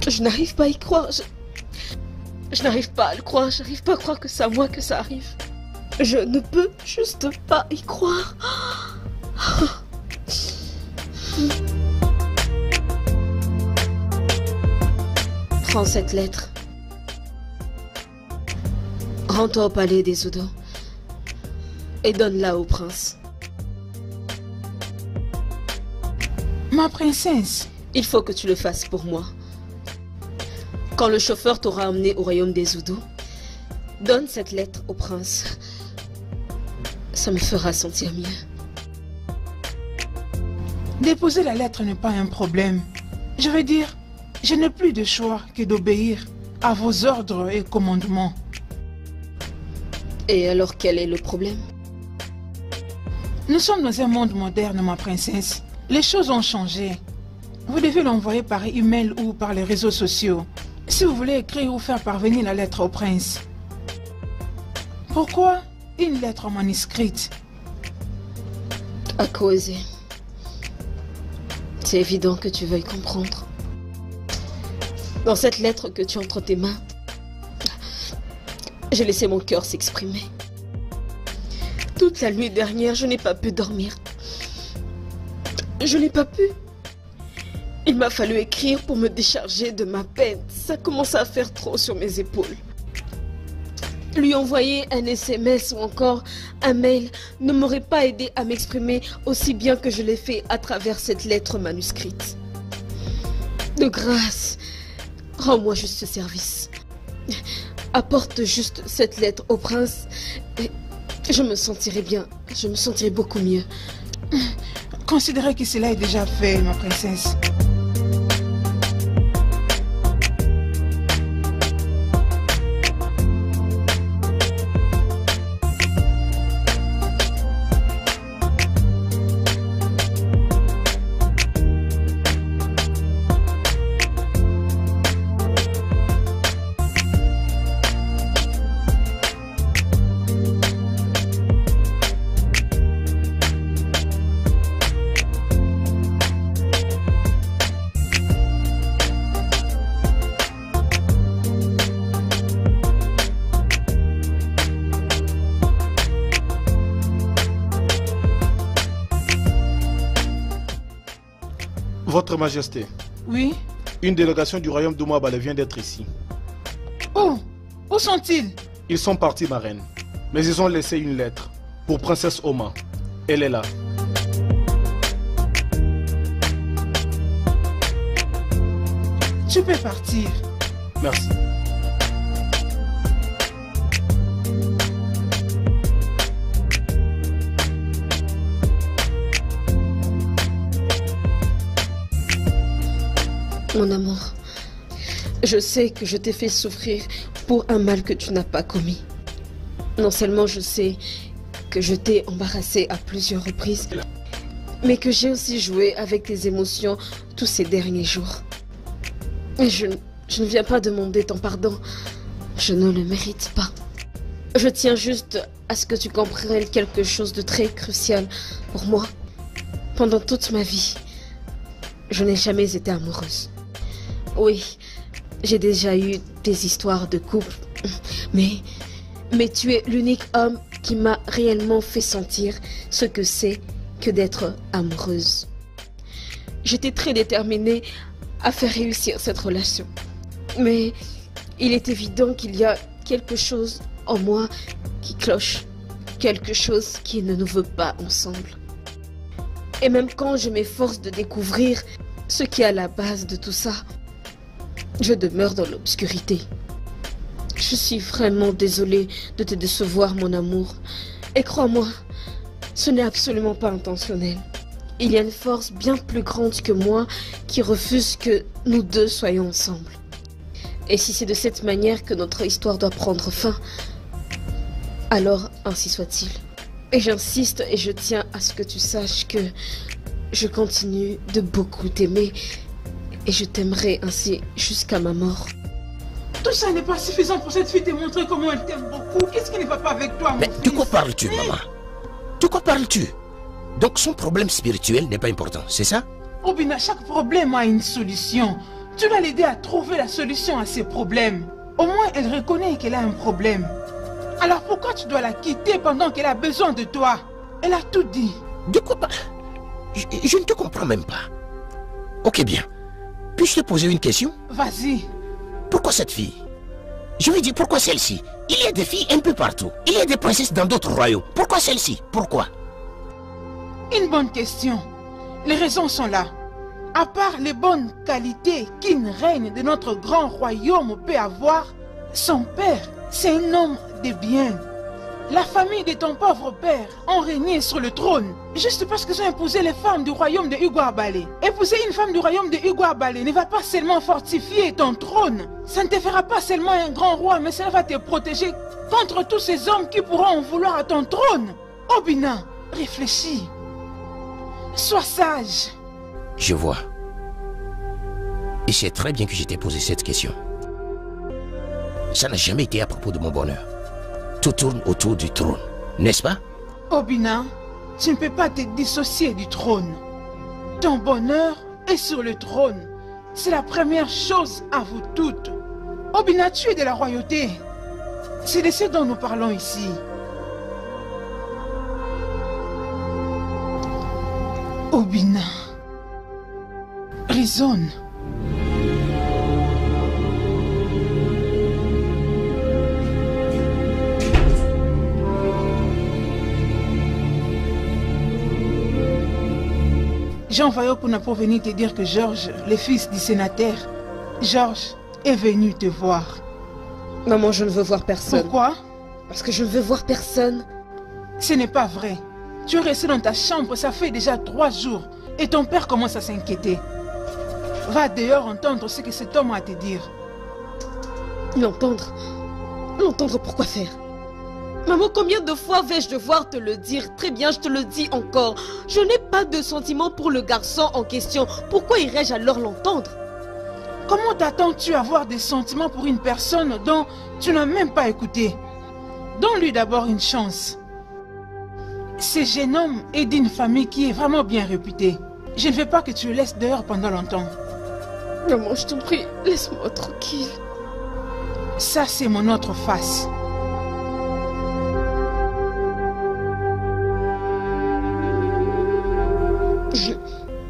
Je n'arrive pas à y croire. Je n'arrive pas à le croire. Je n'arrive pas à croire que c'est à moi que ça arrive. Je ne peux juste pas y croire. Prends cette lettre. Rends-toi au palais des Udo et donne-la au prince. Ma princesse. Il faut que tu le fasses pour moi. Quand le chauffeur t'aura emmené au royaume des Udo, donne cette lettre au prince. Ça me fera sentir mieux. Déposer la lettre n'est pas un problème. Je veux dire, je n'ai plus de choix que d'obéir à vos ordres et commandements. Et alors quel est le problème? Nous sommes dans un monde moderne, ma princesse. Les choses ont changé. Vous devez l'envoyer par email ou par les réseaux sociaux. Si vous voulez écrire ou faire parvenir la lettre au prince. Pourquoi une lettre manuscrite? À cause. C'est évident que tu veuilles comprendre. Dans cette lettre que tu as entre tes mains, j'ai laissé mon cœur s'exprimer. Toute la nuit dernière, je n'ai pas pu dormir. Je n'ai pas pu. Il m'a fallu écrire pour me décharger de ma peine. Ça commence à faire trop sur mes épaules. Lui envoyer un SMS ou encore un mail ne m'aurait pas aidé à m'exprimer aussi bien que je l'ai fait à travers cette lettre manuscrite. De grâce, rends-moi juste ce service. apporte juste cette lettre au prince et je me sentirai bien. Je me sentirai beaucoup mieux. Considérez que cela est déjà fait, ma princesse. Votre Majesté. Oui? Une délégation du royaume d'Oumabale vient d'être ici. Oh, où sont-ils? Ils sont partis, ma reine. Mais ils ont laissé une lettre pour Princesse Oma. Elle est là. Tu peux partir. Merci. Mon amour, je sais que je t'ai fait souffrir pour un mal que tu n'as pas commis. Non seulement je sais que je t'ai embarrassé à plusieurs reprises, mais que j'ai aussi joué avec tes émotions tous ces derniers jours. Et je ne viens pas demander ton pardon. Je ne le mérite pas. Je tiens juste à ce que tu comprennes quelque chose de très crucial pour moi. Pendant toute ma vie, je n'ai jamais été amoureuse. Oui, j'ai déjà eu des histoires de couple, mais tu es l'unique homme qui m'a réellement fait sentir ce que c'est que d'être amoureuse. J'étais très déterminée à faire réussir cette relation. Mais il est évident qu'il y a quelque chose en moi qui cloche, quelque chose qui ne nous veut pas ensemble. Et même quand je m'efforce de découvrir ce qui est à la base de tout ça, je demeure dans l'obscurité. Je suis vraiment désolée de te décevoir, mon amour. Et crois-moi, ce n'est absolument pas intentionnel. Il y a une force bien plus grande que moi qui refuse que nous deux soyons ensemble. Et si c'est de cette manière que notre histoire doit prendre fin, alors ainsi soit-il. Et j'insiste et je tiens à ce que tu saches que je continue de beaucoup t'aimer et je t'aimerai ainsi jusqu'à ma mort. Tout ça n'est pas suffisant pour cette fille te montrer comment elle t'aime beaucoup. Qu'est-ce qui ne va pas avec toi, mon Mais fils? de quoi parles-tu, maman? De quoi parles-tu? Donc son problème spirituel n'est pas important, c'est ça? Obina, chaque problème a une solution. Tu vas l'aider à trouver la solution à ses problèmes. Au moins, elle reconnaît qu'elle a un problème. Alors pourquoi tu dois la quitter pendant qu'elle a besoin de toi? Elle a tout dit. De quoi pas? Je ne te comprends même pas. Ok, bien. Puis-je te poser une question? Vas-y. Pourquoi cette fille? Je veux dire, pourquoi celle-ci? Il y a des filles un peu partout. Il y a des princesses dans d'autres royaumes. Pourquoi celle-ci? Pourquoi? Une bonne question. Les raisons sont là. À part les bonnes qualités qu'une reine de notre grand royaume peut avoir, son père, c'est un homme de bien. La famille de ton pauvre père ont régné sur le trône juste parce qu'ils ont épousé les femmes du royaume de Ugwabale. Épouser une femme du royaume de Ugwabale ne va pas seulement fortifier ton trône. Ça ne te fera pas seulement un grand roi, mais cela va te protéger contre tous ces hommes qui pourront en vouloir à ton trône. Obina, réfléchis. Sois sage. Je vois. Et c'est très bien que je t'ai posé cette question. Ça n'a jamais été à propos de mon bonheur. Tout tourne autour du trône, n'est-ce pas? Obina, tu ne peux pas te dissocier du trône. Ton bonheur est sur le trône. C'est la première chose à vous toutes. Obina, tu es de la royauté. C'est de ce dont nous parlons ici. Obina, raisonne. J'ai envoyé Okuna pour venir te dire que Georges, le fils du sénateur, Georges est venu te voir. Maman, je ne veux voir personne. Pourquoi? Parce que je ne veux voir personne. Ce n'est pas vrai. Tu es resté dans ta chambre, ça fait déjà 3 jours. Et ton père commence à s'inquiéter. Va dehors entendre ce que cet homme a à te dire. L'entendre? L'entendre, pourquoi faire? Maman, combien de fois vais-je devoir te le dire? Très bien, je te le dis encore. Je n'ai pas de sentiment pour le garçon en question. Pourquoi irais-je alors l'entendre? Comment t'attends-tu à avoir des sentiments pour une personne dont tu n'as même pas écouté? Donne-lui d'abord une chance. Ce jeune homme est d'une famille qui est vraiment bien réputée. Je ne veux pas que tu le laisses dehors pendant longtemps. Maman, je t'en prie, laisse-moi tranquille. Ça, c'est mon autre face.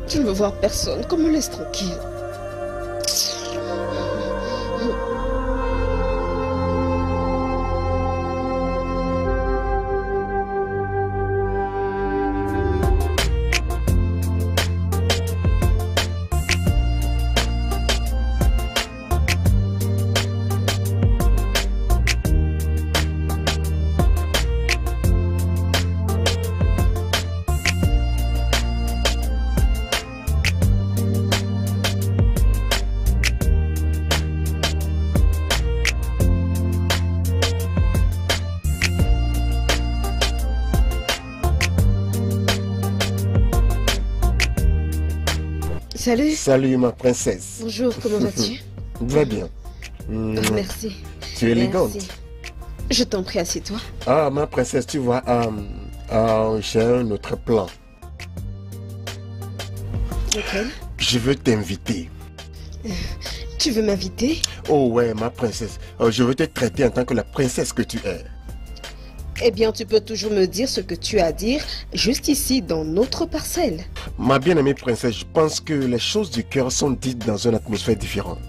Je ne veux voir personne, qu'on me laisse tranquille. Salut. Salut ma princesse. Bonjour, comment vas-tu? Va bien. Merci. Tu es élégante. Merci. Je t'en prie, assieds-toi. Ah, ma princesse, tu vois, j'ai un autre plan. Lequel? Je veux t'inviter. Tu veux m'inviter? Oh ouais, ma princesse. Je veux te traiter en tant que la princesse que tu es. Eh bien, tu peux toujours me dire ce que tu as à dire, juste ici, dans notre parcelle. Ma bien-aimée princesse, je pense que les choses du cœur sont dites dans une atmosphère différente.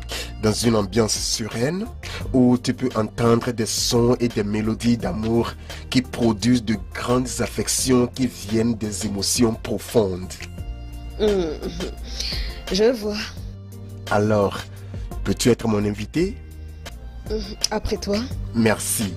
Dans une ambiance sereine, où tu peux entendre des sons et des mélodies d'amour qui produisent de grandes affections qui viennent des émotions profondes. Je vois. Alors, peux-tu être mon invité? Après toi. Merci.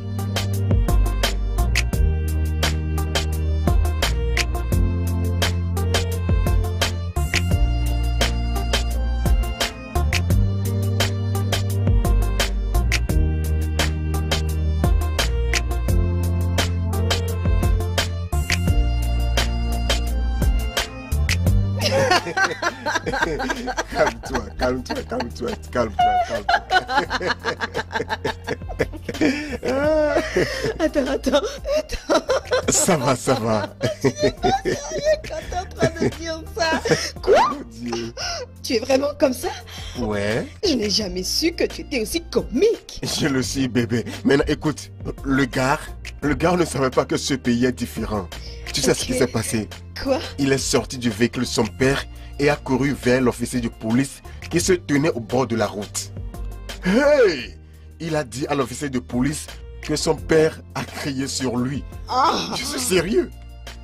Calme-toi. Attends. Ça va. Quand t'es en train de dire ça. Quoi? Oh Dieu. Tu es vraiment comme ça? Ouais. Je n'ai jamais su que tu étais aussi comique. Je le sais, bébé. Maintenant, écoute, le gars ne savait pas que ce pays est différent. Tu sais ce qui s'est passé? Quoi? Il est sorti du véhicule de son père et a couru vers l'officier de police qui se tenait au bord de la route. Hey! Il a dit à l'officier de police que son père a crié sur lui. Je suis sérieux.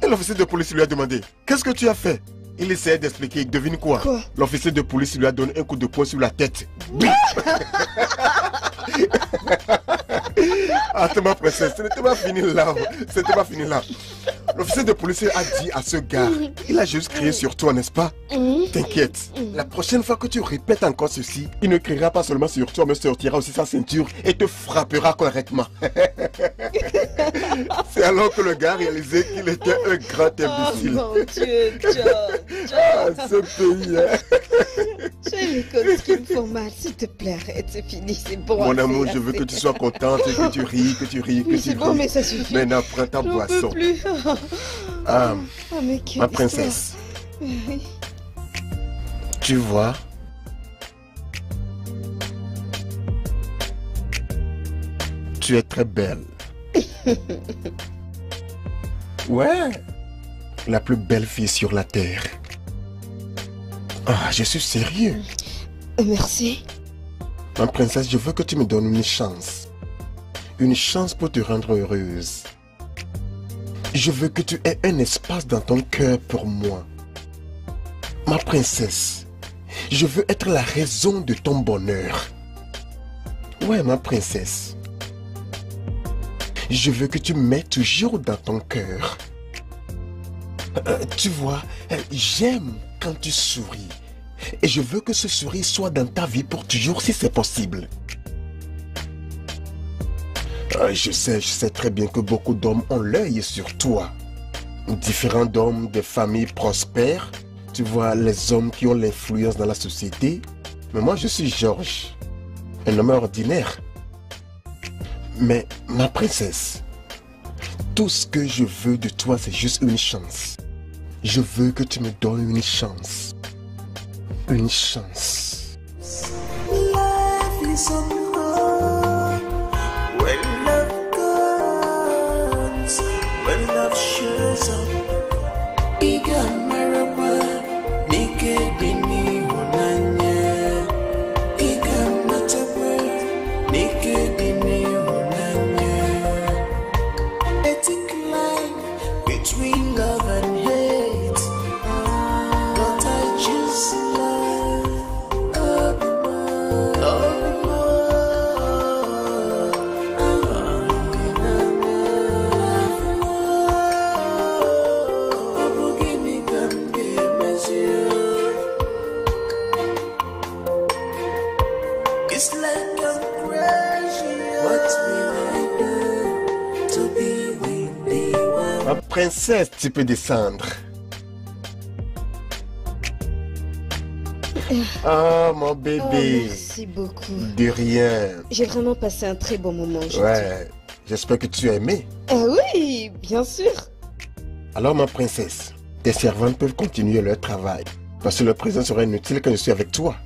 Et l'officier de police lui a demandé, qu'est-ce que tu as fait? Il essayait d'expliquer, devine quoi? L'officier de police lui a donné un coup de poing sur la tête. Attends ma princesse, ce n'était pas fini là. L'officier de police a dit à ce gars, il a juste crié sur toi, n'est-ce pas? T'inquiète, la prochaine fois que tu répètes encore ceci, il ne criera pas seulement sur toi, mais sortira aussi sa ceinture et te frappera correctement. C'est alors que le gars réalisait qu'il était un grand imbécile. Oh mon Dieu, John. Ce pays, hein. J'ai les causes qui me font mal, s'il te plaît, arrête, c'est fini, c'est bon. Mon amour, je veux que tu sois contente et que tu ris, C'est bon, mais ça suffit. Maintenant, prends ta boisson. Plus. Ma princesse. Oui. Tu vois, tu es très belle. Ouais, la plus belle fille sur la terre. Je suis sérieux. Merci. Ma princesse, je veux que tu me donnes une chance. Une chance pour te rendre heureuse. Je veux que tu aies un espace dans ton cœur pour moi. Ma princesse, je veux être la raison de ton bonheur. Ouais, ma princesse, je veux que tu m'aies toujours dans ton cœur. Tu vois, j'aime quand tu souris. Et je veux que ce sourire soit dans ta vie pour toujours si c'est possible. Je sais très bien que beaucoup d'hommes ont l'œil sur toi. Différents hommes de familles prospères. Tu vois, les hommes qui ont l'influence dans la société. Mais moi, je suis Georges. Un homme ordinaire. Mais ma princesse, tout ce que je veux de toi, c'est juste une chance. Je veux que tu me donnes une chance. Une chance. Ma princesse, tu peux descendre. Oh, mon bébé. Oh, merci beaucoup. De rien. J'ai vraiment passé un très bon moment aujourd'hui. Ouais, j'espère que tu as aimé. Oui, bien sûr. Alors, ma princesse, tes servantes peuvent continuer leur travail. Parce que le présent sera inutile quand je suis avec toi.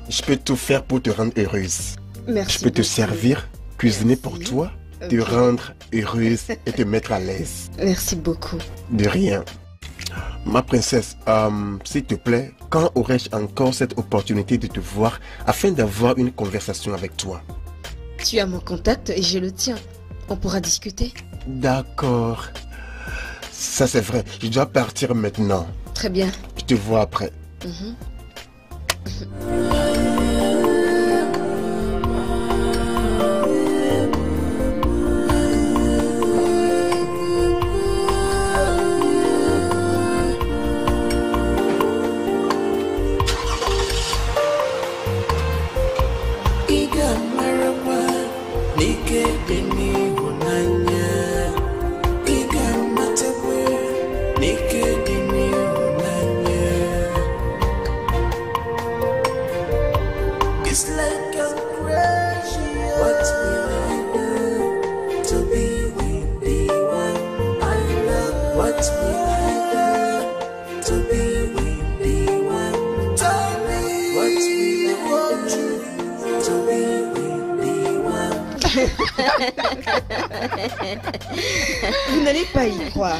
Je peux tout faire pour te rendre heureuse. Merci. Je peux te servir, cuisiner pour toi, te rendre heureuse et te mettre à l'aise. Merci beaucoup. De rien. Ma princesse, s'il te plaît, quand aurais-je encore cette opportunité de te voir afin d'avoir une conversation avec toi? Tu as mon contact et je le tiens. On pourra discuter. D'accord. Ça c'est vrai. Je dois partir maintenant. Très bien. Je te vois après. Vous n'allez pas y croire.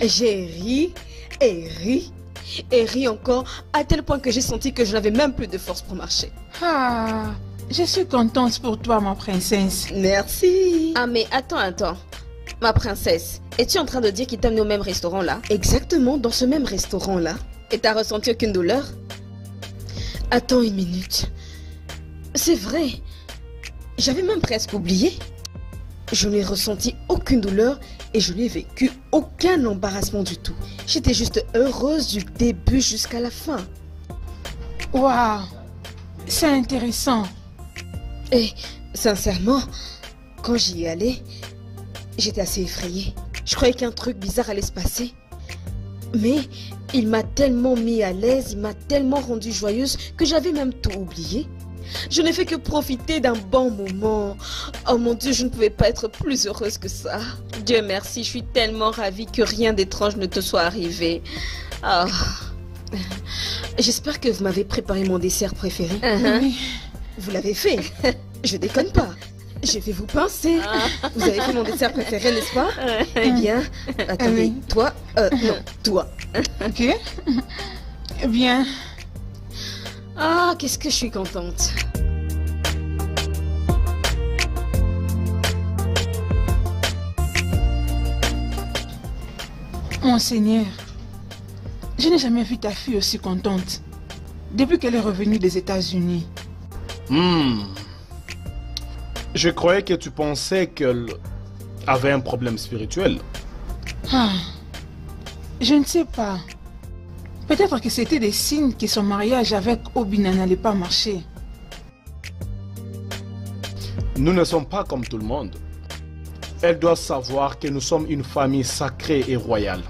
J'ai ri et ri et ri encore à tel point que j'ai senti que je n'avais même plus de force pour marcher. Ah, je suis contente pour toi, ma princesse. Merci. Ah mais attends. Ma princesse, es-tu en train de dire qu'il t'a amené au même restaurant là? Exactement, dans ce même restaurant là. Et t'as ressenti aucune douleur? Attends une minute. C'est vrai. J'avais même presque oublié. Je n'ai ressenti aucune douleur et je n'ai vécu aucun embarrassement du tout. J'étais juste heureuse du début jusqu'à la fin. Waouh, c'est intéressant. Et sincèrement, quand j'y allais, j'étais assez effrayée. Je croyais qu'un truc bizarre allait se passer. Mais il m'a tellement mis à l'aise, il m'a tellement rendue joyeuse que j'avais même tout oublié. Je n'ai fait que profiter d'un bon moment. Oh mon Dieu, je ne pouvais pas être plus heureuse que ça. Dieu merci, je suis tellement ravie que rien d'étrange ne te soit arrivé. Oh. J'espère que vous m'avez préparé mon dessert préféré. Oui. Vous l'avez fait? Je déconne pas. Je vais vous pincer. Vous avez fait mon dessert préféré, n'est-ce pas? Eh bien, attendez, Oui. toi, non, toi. Ok. Eh bien, Ah, qu'est-ce que je suis contente. Monseigneur, je n'ai jamais vu ta fille aussi contente depuis qu'elle est revenue des États-Unis. Je croyais que tu pensais que avait un problème spirituel. Ah, je ne sais pas. Peut-être que c'était des signes que son mariage avec Obina n'allait pas marcher. Nous ne sommes pas comme tout le monde. Elle doit savoir que nous sommes une famille sacrée et royale.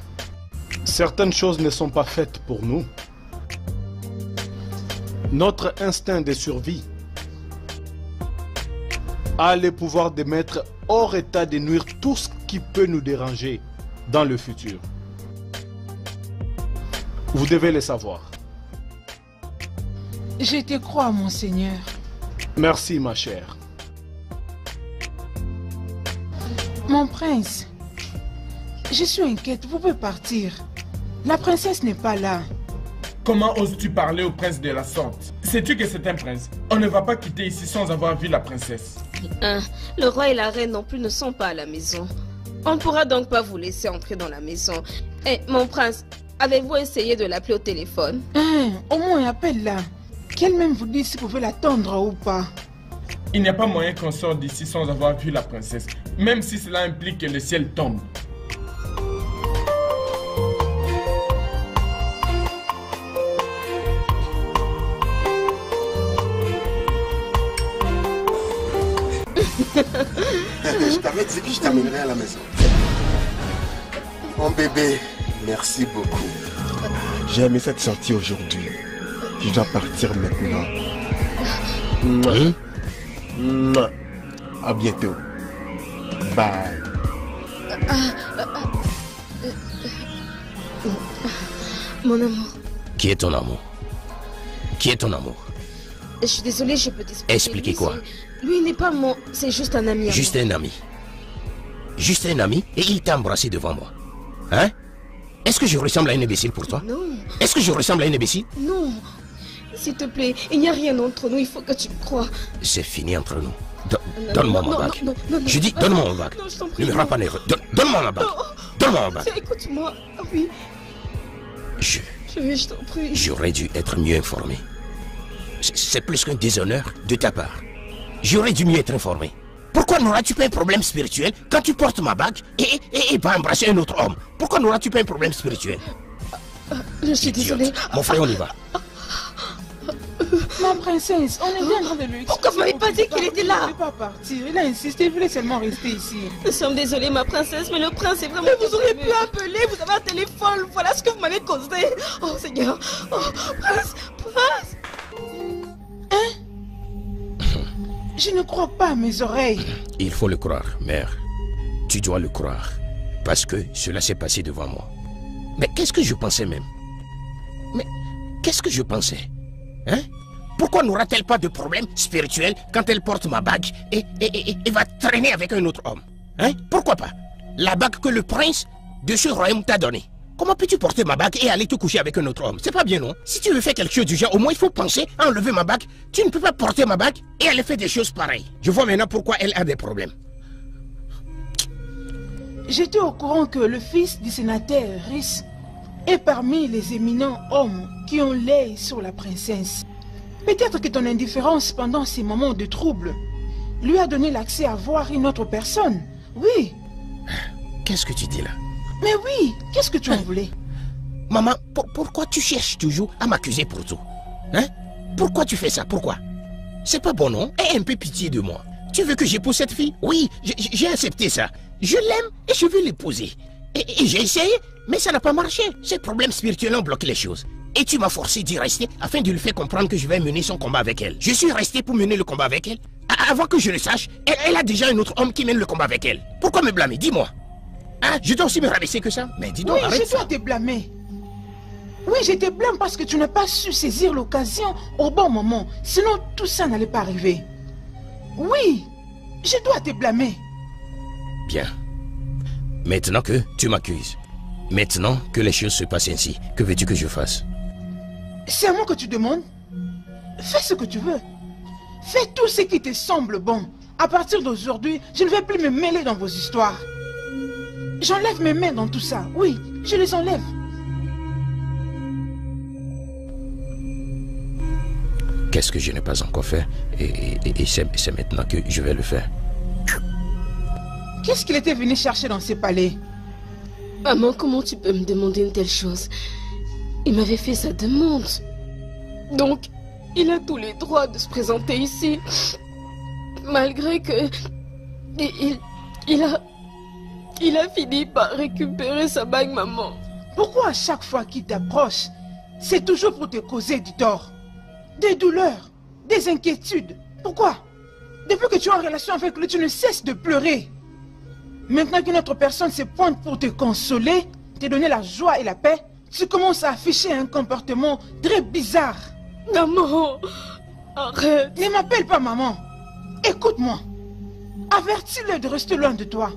Certaines choses ne sont pas faites pour nous. Notre instinct de survie a le pouvoir de mettre hors état de nuire tout ce qui peut nous déranger dans le futur. Vous devez le savoir. Je te crois, mon Seigneur. Merci, ma chère. Mon prince, je suis inquiète, vous pouvez partir. La princesse n'est pas là. Comment oses-tu parler au prince de la sorte? Sais-tu que c'est un prince? On ne va pas quitter ici sans avoir vu la princesse. Le roi et la reine non plus ne sont pas à la maison. On ne pourra donc pas vous laisser entrer dans la maison. Eh, mon prince, avez-vous essayé de l'appeler au téléphone? Au moins appelle-la. Qu'elle même vous dise si vous pouvez l'attendre ou pas. Il n'y a pas moyen qu'on sorte d'ici sans avoir vu la princesse, même si cela implique que le ciel tombe. Je t'avais dit que je t'amènerais à la maison. Mon bébé, merci beaucoup. J'ai aimé cette sortie aujourd'hui. Je dois partir maintenant. À bientôt. Bye. Mon amour. Qui est ton amour? Qui est ton amour? Je suis désolée, je peux t'expliquer. Expliquer quoi? Lui n'est pas mon... C'est juste un ami. Juste un ami. Juste un ami et il t'a embrassé devant moi. Hein? Est-ce que je ressemble à un imbécile pour toi? Non. Est-ce que je ressemble à un imbécile? Non. S'il te plaît, il n'y a rien entre nous, il faut que tu me crois. C'est fini entre nous. Donne-moi ma bague. Non, je dis, donne-moi ma bague. Non, je t'en prie. Ne me rends pas nerveux. Donne-moi ma bague. Donne-moi ma bague. Écoute-moi. Oui. Je t'en prie. J'aurais dû être mieux informé. C'est plus qu'un déshonneur de ta part. J'aurais dû mieux être informé. Pourquoi n'auras-tu pas un problème spirituel quand tu portes ma bague et pas embrasser un autre homme? Pourquoi n'auras-tu pas un problème spirituel? Je suis désolée. Mon frère, on y va. Ma princesse, on est bien en train de lui expliquer. Pourquoi vous m'avez pas dit qu'il était là? Il ne voulait pas partir, il a insisté, il voulait seulement rester ici. Nous sommes désolés, ma princesse, mais le prince est vraiment... Mais vous auriez pu appeler, vous avez un téléphone, voilà ce que vous m'avez causé. Oh Seigneur, oh prince. Hein? Je ne crois pas à mes oreilles. Il faut le croire, mère. Tu dois le croire, parce que cela s'est passé devant moi. Mais qu'est-ce que je pensais même? Mais qu'est-ce que je pensais? Hein? Pourquoi n'aura-t-elle pas de problème spirituel quand elle porte ma bague et va traîner avec un autre homme? Hein? Pourquoi pas? La bague que le prince de ce royaume t'a donnée. Comment peux-tu porter ma bague et aller te coucher avec un autre homme? C'est pas bien, non? Si tu veux faire quelque chose du genre, au moins il faut penser à enlever ma bague. Tu ne peux pas porter ma bague et aller faire des choses pareilles. Je vois maintenant pourquoi elle a des problèmes. J'étais au courant que le fils du sénateur Rhys est parmi les éminents hommes qui ont l'œil sur la princesse. Peut-être que ton indifférence pendant ces moments de trouble lui a donné l'accès à voir une autre personne. Oui. Qu'est-ce que tu dis là? Mais oui, qu'est-ce que tu en voulais? Maman, pourquoi tu cherches toujours à m'accuser pour tout? Hein? Pourquoi tu fais ça? Pourquoi? C'est pas bon, non? Aie un peu pitié de moi. Tu veux que j'épouse cette fille? Oui, j'ai accepté ça. Je l'aime et je veux l'épouser. Et j'ai essayé, mais ça n'a pas marché. Ces problèmes spirituels ont bloqué les choses. Et tu m'as forcé d'y rester afin de lui faire comprendre que je vais mener son combat avec elle. Je suis resté pour mener le combat avec elle. Avant que je le sache, elle a déjà un autre homme qui mène le combat avec elle. Pourquoi me blâmer? Dis-moi. Hein? Je dois aussi me rabaisser que ça? Mais dis donc, oui, arrête je dois te blâmer. Oui, je te blâme parce que tu n'as pas su saisir l'occasion au bon moment. Sinon, tout ça n'allait pas arriver. Oui, je dois te blâmer. Bien. Maintenant que tu m'accuses, maintenant que les choses se passent ainsi, que veux-tu que je fasse? C'est à moi que tu demandes. Fais ce que tu veux. Fais tout ce qui te semble bon. À partir d'aujourd'hui, je ne vais plus me mêler dans vos histoires. J'enlève mes mains dans tout ça. Oui, je les enlève. Qu'est-ce que je n'ai pas encore fait? Et c'est maintenant que je vais le faire. Qu'est-ce qu'il était venu chercher dans ces palais? Maman, comment tu peux me demander une telle chose? Il m'avait fait sa demande. Donc, il a tous les droits de se présenter ici. Malgré que... Il a fini par récupérer sa bague, maman. Pourquoi à chaque fois qu'il t'approche, c'est toujours pour te causer du tort, des douleurs, des inquiétudes? Pourquoi? Depuis que tu es en relation avec lui, tu ne cesses de pleurer. Maintenant qu'une autre personne se pointe pour te consoler, te donner la joie et la paix, tu commences à afficher un comportement très bizarre. Maman, arrête. Ne m'appelle pas maman. Écoute-moi. Avertis-le de rester loin de toi.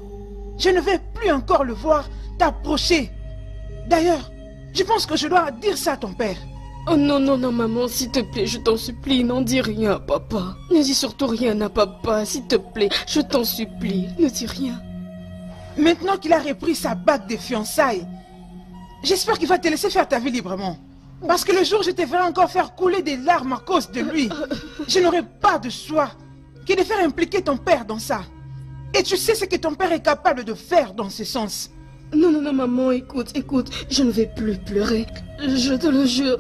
Je ne vais plus encore le voir t'approcher. D'ailleurs, je pense que je dois dire ça à ton père. Oh non, non, non, maman, s'il te plaît, je t'en supplie, n'en dis rien à papa. Ne dis surtout rien à papa, s'il te plaît, je t'en supplie, ne dis rien. Maintenant qu'il a repris sa bague de fiançailles, j'espère qu'il va te laisser faire ta vie librement. Parce que le jour où je te verrai encore faire couler des larmes à cause de lui, je n'aurai pas de choix que de faire impliquer ton père dans ça. Et tu sais ce que ton père est capable de faire dans ce sens. Non, non, non, maman, écoute, je ne vais plus pleurer. Je te le jure,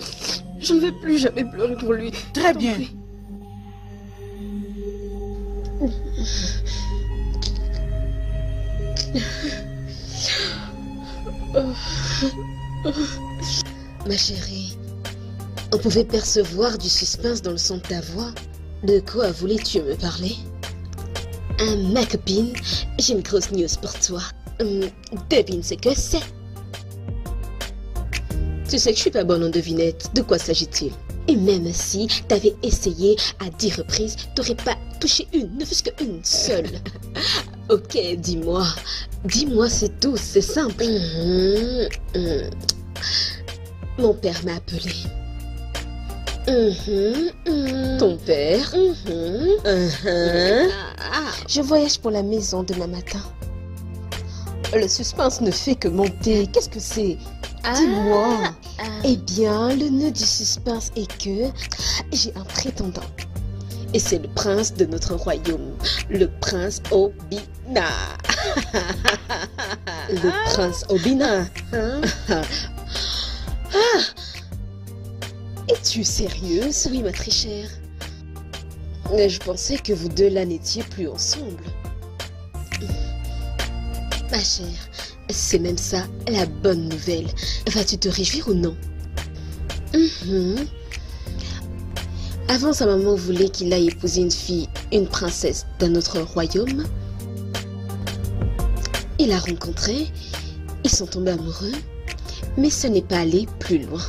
je ne vais plus jamais pleurer pour lui. Très bien. Ma chérie, on pouvait percevoir du suspense dans le son de ta voix. De quoi voulais-tu me parler? Ma copine, j'ai une grosse news pour toi. Devine ce que c'est. Tu sais que je suis pas bonne en devinette. De quoi s'agit-il? Et même si t'avais essayé à 10 reprises, t'aurais pas touché une, ne fût-ce qu'une seule. Ok, dis-moi. Dis-moi, c'est tout, c'est simple. Mon père m'a appelé. Ton père? Je voyage pour la maison demain matin. Le suspense ne fait que monter. Qu'est-ce que c'est? Dis-moi. Eh bien, le nœud du suspense est que j'ai un prétendant. Et c'est le prince de notre royaume, le prince Obina. Le prince Obina. Es-tu sérieuse? Oui, ma très chère. Je pensais que vous deux là n'étiez plus ensemble. Ma chère, c'est même ça la bonne nouvelle. Vas-tu te réjouir ou non? Avant, sa maman voulait qu'il aille épouser une fille, une princesse d'un autre royaume. Il l'a rencontrée, ils sont tombés amoureux, mais ce n'est pas allé plus loin.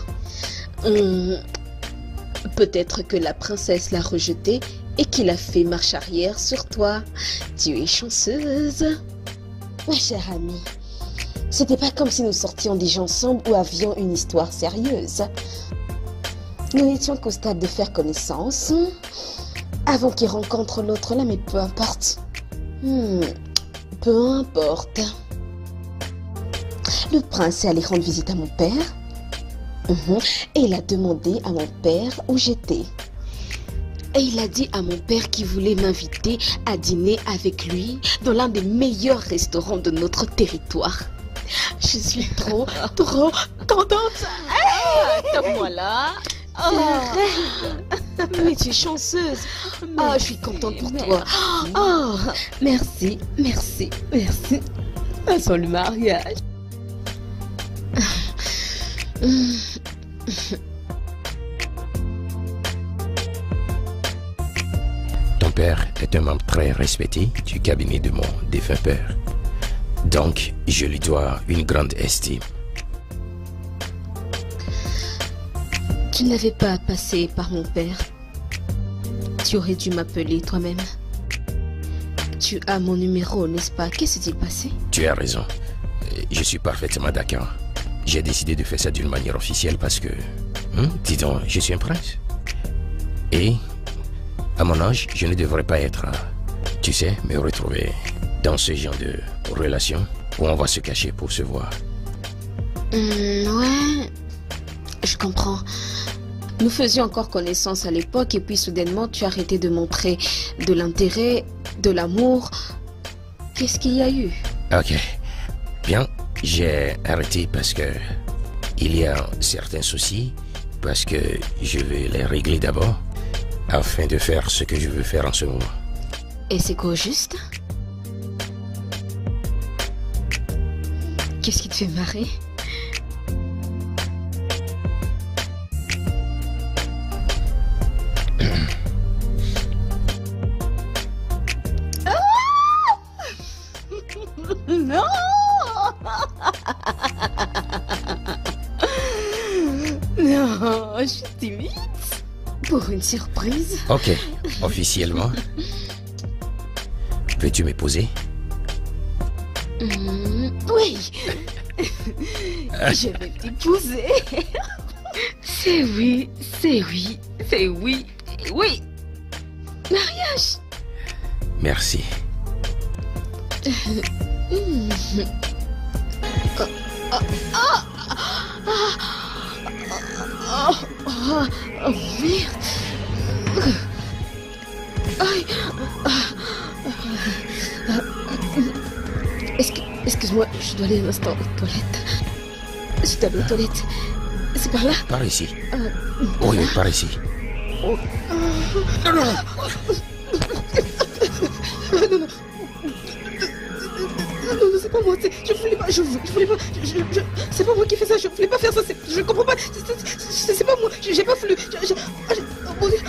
Peut-être que la princesse l'a rejeté et qu'il a fait marche arrière sur toi. Tu es chanceuse. Ma chère amie, c'était pas comme si nous sortions déjà ensemble ou avions une histoire sérieuse. Nous n'étions qu'au stade de faire connaissance avant qu'il rencontre l'autre là, mais peu importe. Peu importe. Le prince est allé rendre visite à mon père. Et il a demandé à mon père où j'étais. Et il a dit à mon père qu'il voulait m'inviter à dîner avec lui dans l'un des meilleurs restaurants de notre territoire. Je suis trop contente. Tape-moi là. Mais tu es chanceuse. Je suis contente pour toi. Merci. Passons le mariage. Ton père est un membre très respecté du cabinet de mon défunt père. Donc, je lui dois une grande estime. Tu n'avais pas à passer par mon père. Tu aurais dû m'appeler toi-même. Tu as mon numéro, n'est-ce pas? Que s'est-il passé? Tu as raison. Je suis parfaitement d'accord. J'ai décidé de faire ça d'une manière officielle parce que... dis donc, je suis un prince. Et, à mon âge, je ne devrais pas être, tu sais, me retrouver dans ce genre de relation où on va se cacher pour se voir. Ouais, je comprends. Nous faisions encore connaissance à l'époque et puis soudainement tu as arrêté de montrer de l'intérêt, de l'amour. Qu'est-ce qu'il y a eu? Ok. Bien, j'ai arrêté parce que il y a certains soucis, parce que je vais les régler d'abord, afin de faire ce que je veux faire en ce moment. Et c'est quoi juste? Qu'est-ce qui te fait marrer? Non. Non, je suis timide. Pour une surprise? Ok, officiellement. Veux-tu m'épouser? Oui. Je vais t'épouser. C'est oui, c'est oui, c'est oui, oui. Mariage. Merci. Oh, merde. Excuse-moi, je dois aller un instant aux toilettes. Je dois aller aux toilettes. C'est par là? Par ici. Oui, par ici. Non, non, non. Non, non. Non, c'est pas moi, je voulais pas, c'est pas moi qui fais ça, je voulais pas faire ça, je comprends pas, c'est pas moi, j'ai pas voulu, oh mon Dieu.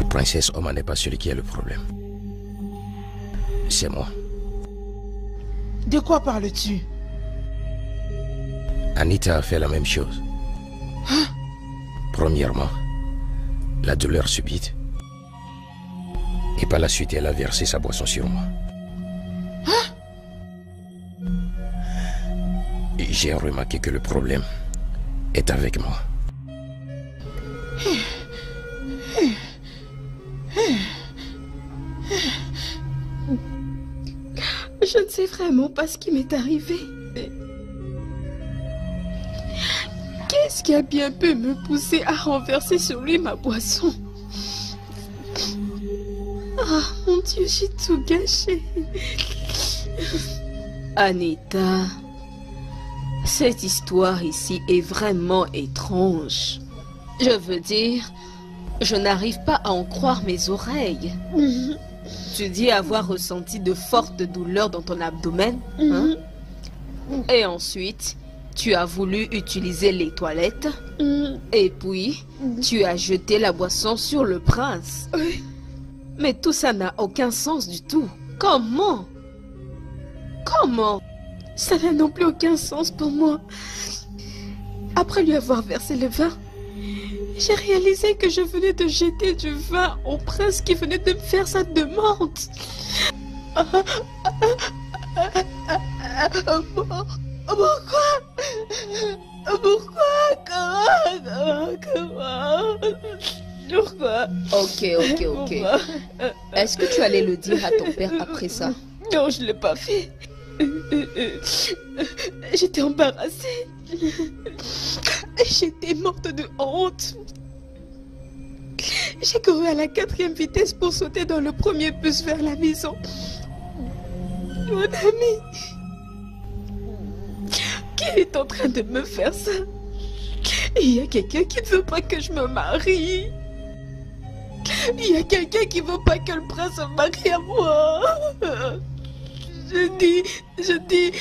Princesse Oma n'est pas celui qui a le problème. C'est moi. De quoi parles-tu? Anita a fait la même chose. Hein? Premièrement, la douleur subite. Et par la suite, elle a versé sa boisson sur moi. Hein? J'ai remarqué que le problème est avec moi. Je ne sais vraiment pas ce qui m'est arrivé. Qu'est-ce qui a bien pu me pousser à renverser sur lui ma boisson? Ah, mon Dieu, j'ai tout gâché. Anita, cette histoire ici est vraiment étrange. Je veux dire, je n'arrive pas à en croire mes oreilles. Tu dis avoir ressenti de fortes douleurs dans ton abdomen, hein? Et ensuite, tu as voulu utiliser les toilettes. Et puis, tu as jeté la boisson sur le prince. Mais tout ça n'a aucun sens du tout. Comment? Comment? Ça n'a non plus aucun sens pour moi. Après lui avoir versé le vin, j'ai réalisé que je venais de jeter du vin au prince qui venait de me faire sa demande. Pourquoi? Ok. Est-ce que tu allais le dire à ton père après ça? Non, je ne l'ai pas fait. J'étais embarrassée. J'étais morte de honte. J'ai couru à la 4e vitesse pour sauter dans le premier bus vers la maison. Mon ami, qui est en train de me faire ça? Il y a quelqu'un qui ne veut pas que je me marie. Il y a quelqu'un qui ne veut pas que le prince se marie à moi. Je dis...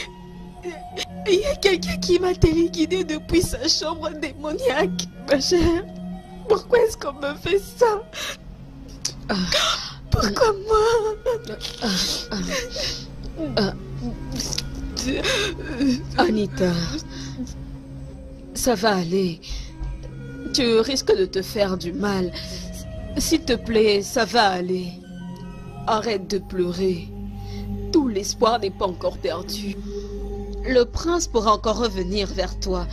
Il y a quelqu'un qui m'a téléguidé depuis sa chambre démoniaque. Ma chère, pourquoi est-ce qu'on me fait ça? Pourquoi moi? Anita, ça va aller. Tu risques de te faire du mal. S'il te plaît, ça va aller. Arrête de pleurer. Tout l'espoir n'est pas encore perdu. Le prince pourra encore revenir vers toi.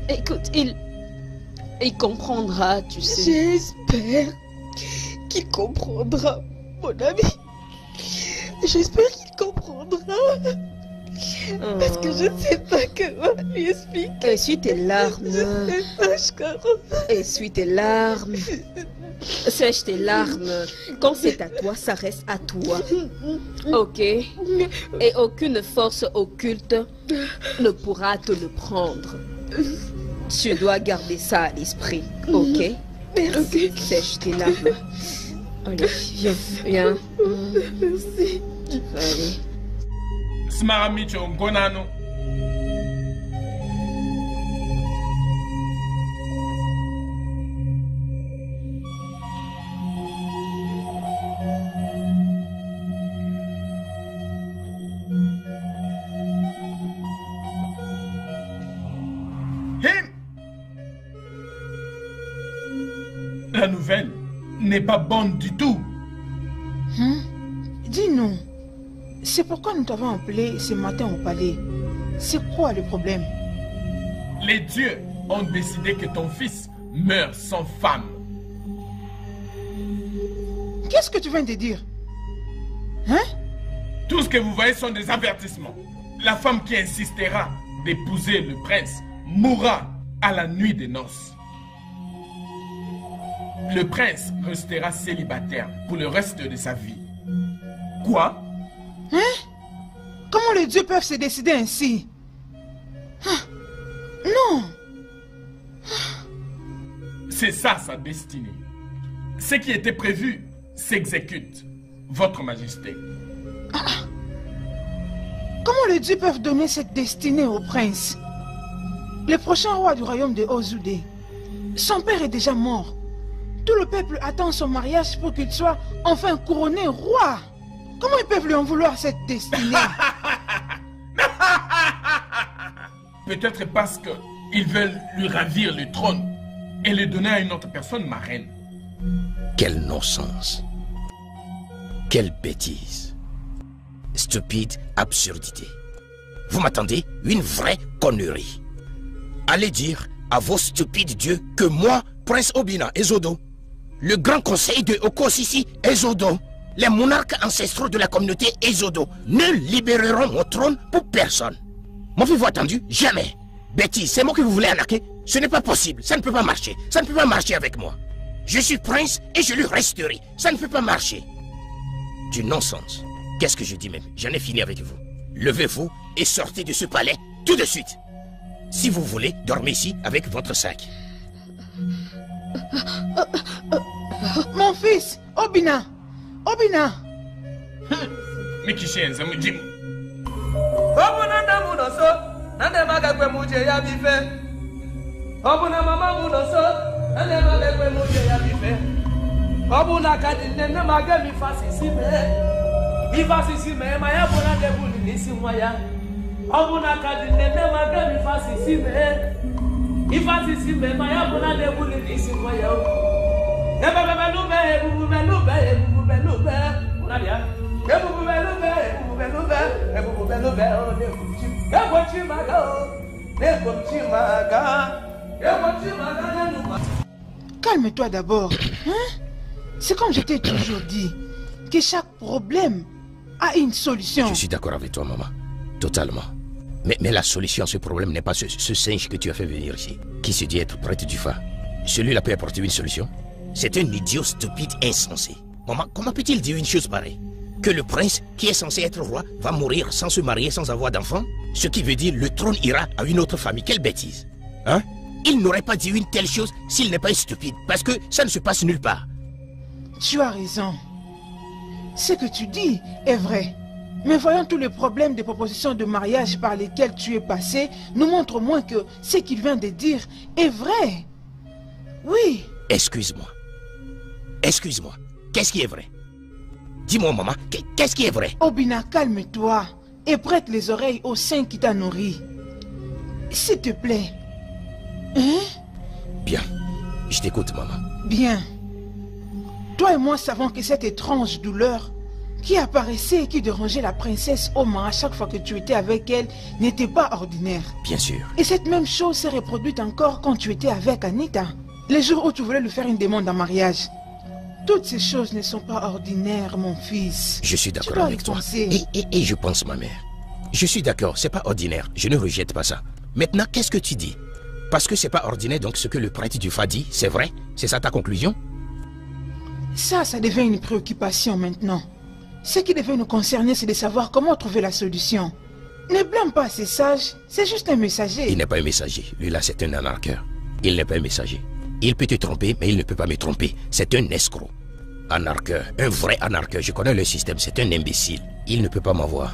Écoute, il comprendra, tu sais. J'espère qu'il comprendra, mon ami. J'espère qu'il comprendra. Parce que je ne sais pas comment lui expliquer. Essuie tes larmes. Essuie tes larmes. Sèche tes larmes. Quand c'est à toi, ça reste à toi. Ok? Et aucune force occulte ne pourra te le prendre. Tu dois garder ça à l'esprit. Ok? Merci. Sèche tes larmes. Allez, viens, viens. Merci. Allez. Smaramicho Ngonano. La nouvelle n'est pas bonne du tout. Dis-nous, c'est pourquoi nous t'avons appelé ce matin au palais. C'est quoi le problème? Les dieux ont décidé que ton fils meurt sans femme. Qu'est-ce que tu viens de dire? Hein? Tout ce que vous voyez sont des avertissements. La femme qui insistera d'épouser le prince mourra à la nuit des noces. Le prince restera célibataire pour le reste de sa vie. Quoi? Hein? Comment les dieux peuvent se décider ainsi? Non! C'est ça sa destinée. Ce qui était prévu s'exécute, Votre Majesté. Comment les dieux peuvent donner cette destinée au prince? Le prochain roi du royaume de Ozoudé, son père est déjà mort. Tout le peuple attend son mariage pour qu'il soit enfin couronné roi. Comment ils peuvent lui en vouloir cette destinée? Peut-être parce qu'ils veulent lui ravir le trône et le donner à une autre personne marraine. Quel non-sens. Quelle bêtise. Stupide absurdité. Vous m'attendez? Une vraie connerie. Allez dire à vos stupides dieux que moi, Prince Obina Ezodo, le grand conseil de Okosisi Ezodo, les monarques ancestraux de la communauté Ezodo, ne libéreront mon trône pour personne. M'avez-vous attendu? Jamais. Bêtise, c'est moi que vous voulez arnaquer? Ce n'est pas possible, ça ne peut pas marcher. Ça ne peut pas marcher avec moi. Je suis prince et je le resterai. Ça ne peut pas marcher. Du non-sens. Qu'est-ce que je dis même? J'en ai fini avec vous. Levez-vous et sortez de ce palais tout de suite. Si vous voulez, dormez ici avec votre sac. Mon fils, Obina! Obina! Mais qui chien, ça me dit. Calme-toi d'abord. Hein? C'est comme je t'ai toujours dit, que chaque problème a une solution. Je suis d'accord avec toi, maman. Totalement. Mais la solution à ce problème n'est pas ce singe que tu as fait venir ici, qui se dit être prêtre du phare. Celui-là peut apporter une solution. C'est un idiot stupide insensé. Maman, comment peut-il dire une chose pareille? Que le prince, qui est censé être roi, va mourir sans se marier, sans avoir d'enfant? Ce qui veut dire le trône ira à une autre famille. Quelle bêtise! Hein? Il n'aurait pas dit une telle chose s'il n'est pas stupide, parce que ça ne se passe nulle part. Tu as raison. Ce que tu dis est vrai. Mais voyons tous les problèmes des propositions de mariage par lesquels tu es passé nous montrent au moins que ce qu'il vient de dire est vrai. Oui. Excuse-moi. Excuse-moi. Qu'est-ce qui est vrai? Dis-moi, maman, qu'est-ce qui est vrai? Obina, calme-toi et prête les oreilles au sein qui t'a nourri. S'il te plaît. Hein? Bien. Je t'écoute, maman. Bien. Toi et moi savons que cette étrange douleur qui apparaissait et qui dérangeait la princesse Oma à chaque fois que tu étais avec elle n'était pas ordinaire. Bien sûr. Et cette même chose s'est reproduite encore quand tu étais avec Anita. Les jours où tu voulais lui faire une demande en mariage. Toutes ces choses ne sont pas ordinaires, mon fils. Je suis d'accord avec toi. Et je pense, ma mère, Je suis d'accord, c'est pas ordinaire. Je ne rejette pas ça. Maintenant, qu'est-ce que tu dis? Parce que c'est pas ordinaire, donc ce que le prêtre du Fa dit, c'est vrai? C'est ça ta conclusion? Ça devient une préoccupation maintenant. Ce qui devait nous concerner, c'est de savoir comment trouver la solution. Ne blâme pas ces sages, c'est juste un messager. Il n'est pas un messager. Lui là, c'est un anarcheur. Il n'est pas un messager. Il peut te tromper, mais il ne peut pas me tromper. C'est un escroc. Anarcheur, un vrai anarcheur. Je connais le système, c'est un imbécile. Il ne peut pas m'avoir.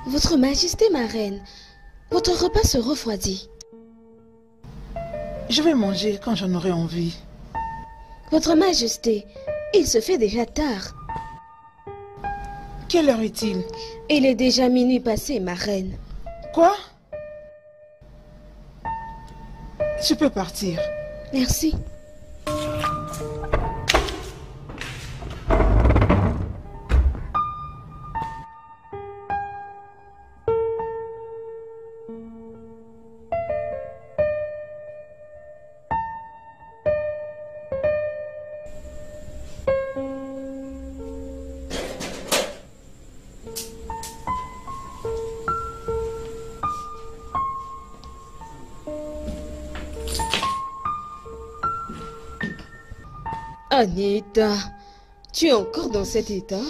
Votre Majesté, ma reine, votre repas se refroidit. Je vais manger quand j'en aurai envie. Votre Majesté, il se fait déjà tard. Quelle heure est-il? Il est déjà minuit passé, ma reine. Quoi? Tu peux partir. Merci. Anita, tu es encore dans cet état?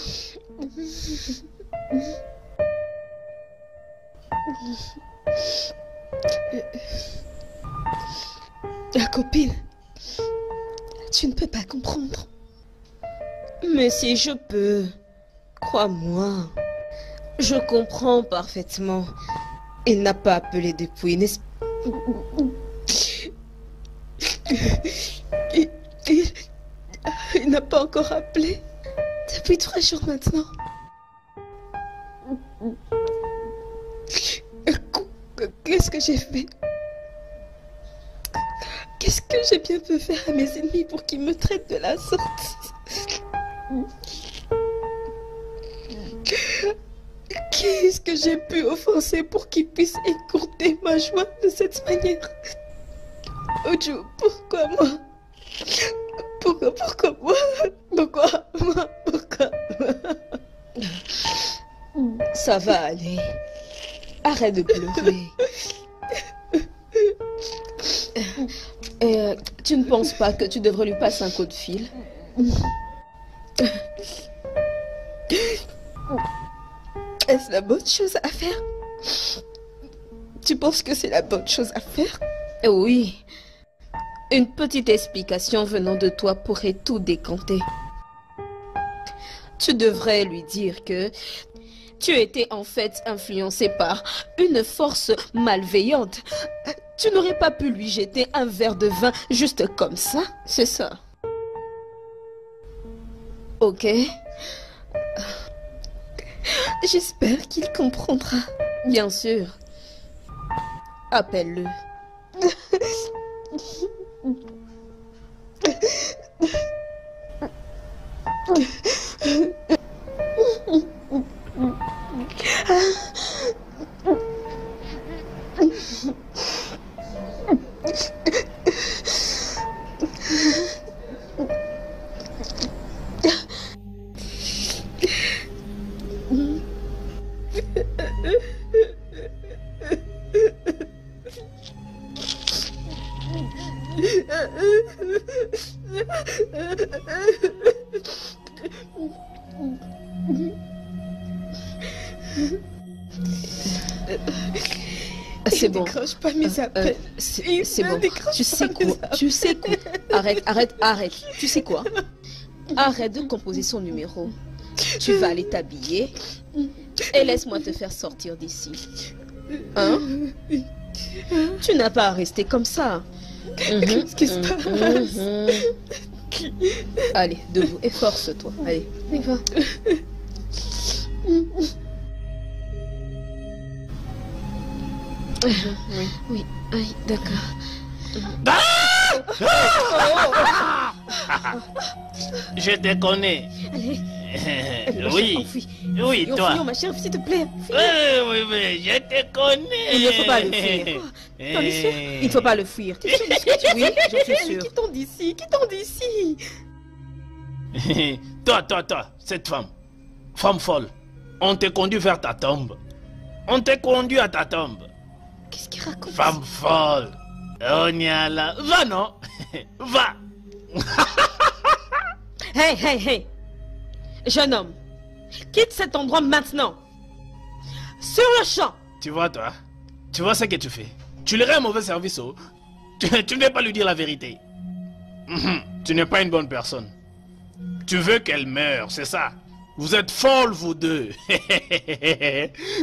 La copine, tu ne peux pas comprendre. Mais si je peux, crois-moi, je comprends parfaitement. Il n'a pas appelé depuis, n'est-ce pas? Il n'a pas encore appelé. Depuis 3 jours maintenant. Qu'est-ce que j'ai fait? Qu'est-ce que j'ai bien pu faire à mes ennemis pour qu'ils me traitent de la sorte? Qu'est-ce que j'ai pu offenser pour qu'ils puissent écourter ma joie de cette manière? Ojo, pourquoi moi? Pourquoi moi? Pourquoi moi? Pourquoi moi? Ça va aller. Arrête de pleurer. Tu ne penses pas que tu devrais lui passer un coup de fil? Est-ce la bonne chose à faire? Tu penses que c'est la bonne chose à faire? Oui. Une petite explication venant de toi pourrait tout décanter. Tu devrais lui dire que tu étais en fait influencé par une force malveillante. Tu n'aurais pas pu lui jeter un verre de vin juste comme ça, c'est ça? Ok. J'espère qu'il comprendra. Bien sûr. Appelle-le. C'est bon. Décroche pas mes appels. C'est bon. Tu sais quoi? Tu sais quoi? Arrête. Tu sais quoi? Arrête de composer son numéro. Tu vas aller t'habiller et laisse-moi te faire sortir d'ici. Hein? Tu n'as pas à rester comme ça. Qu'est-ce qui se passe? Allez, debout, efforce-toi. Allez, y va. Oui, d'accord. Je te connais. Allez. Oui, oui, toi. Ma chère, s'il te plaît. Oui, je te connais. Il ne faut pas le fuir. Il ne faut pas le fuir. Tu es sûr de ce que tu dis? Oui, j'en suis sûre. Quittons d'ici. Toi, cette femme folle, on te conduit vers ta tombe. On te conduit à ta tombe. Qu'est-ce qu'il raconte? Femme folle. On y a là. Va, non? Va. Hey. Jeune homme, quitte cet endroit maintenant. Sur le champ. Tu vois, toi? Tu vois ce que tu fais? Tu lui rends un mauvais service, oh? Tu ne veux pas lui dire la vérité. Tu n'es pas une bonne personne. Tu veux qu'elle meure, c'est ça? Vous êtes folles, vous deux.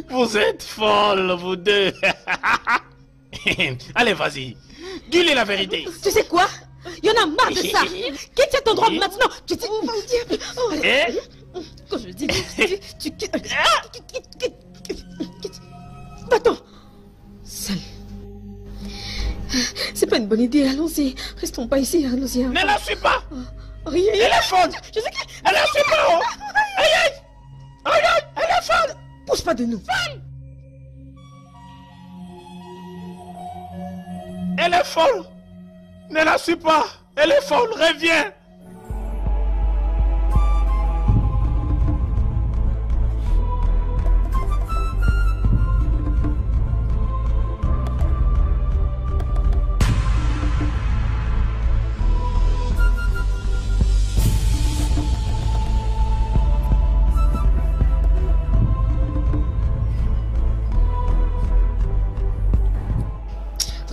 Vous êtes folles, vous deux. Allez, vas-y. Dis-lui la vérité. Tu sais quoi? Il y en a marre de ça. Quitte cet endroit maintenant. Tu dis... Quand je dis... Tu quittes... Va-t'en. Seul. C'est pas une bonne idée. Allons-y. Restons pas ici. Allons-y. Ne la suis pas. Elle est folle. Je sais que... Elle la suis pas. Aïe. Elle est folle. Bouge pas de nous. Elle est folle. Ne la suis pas. Elle est folle. Reviens.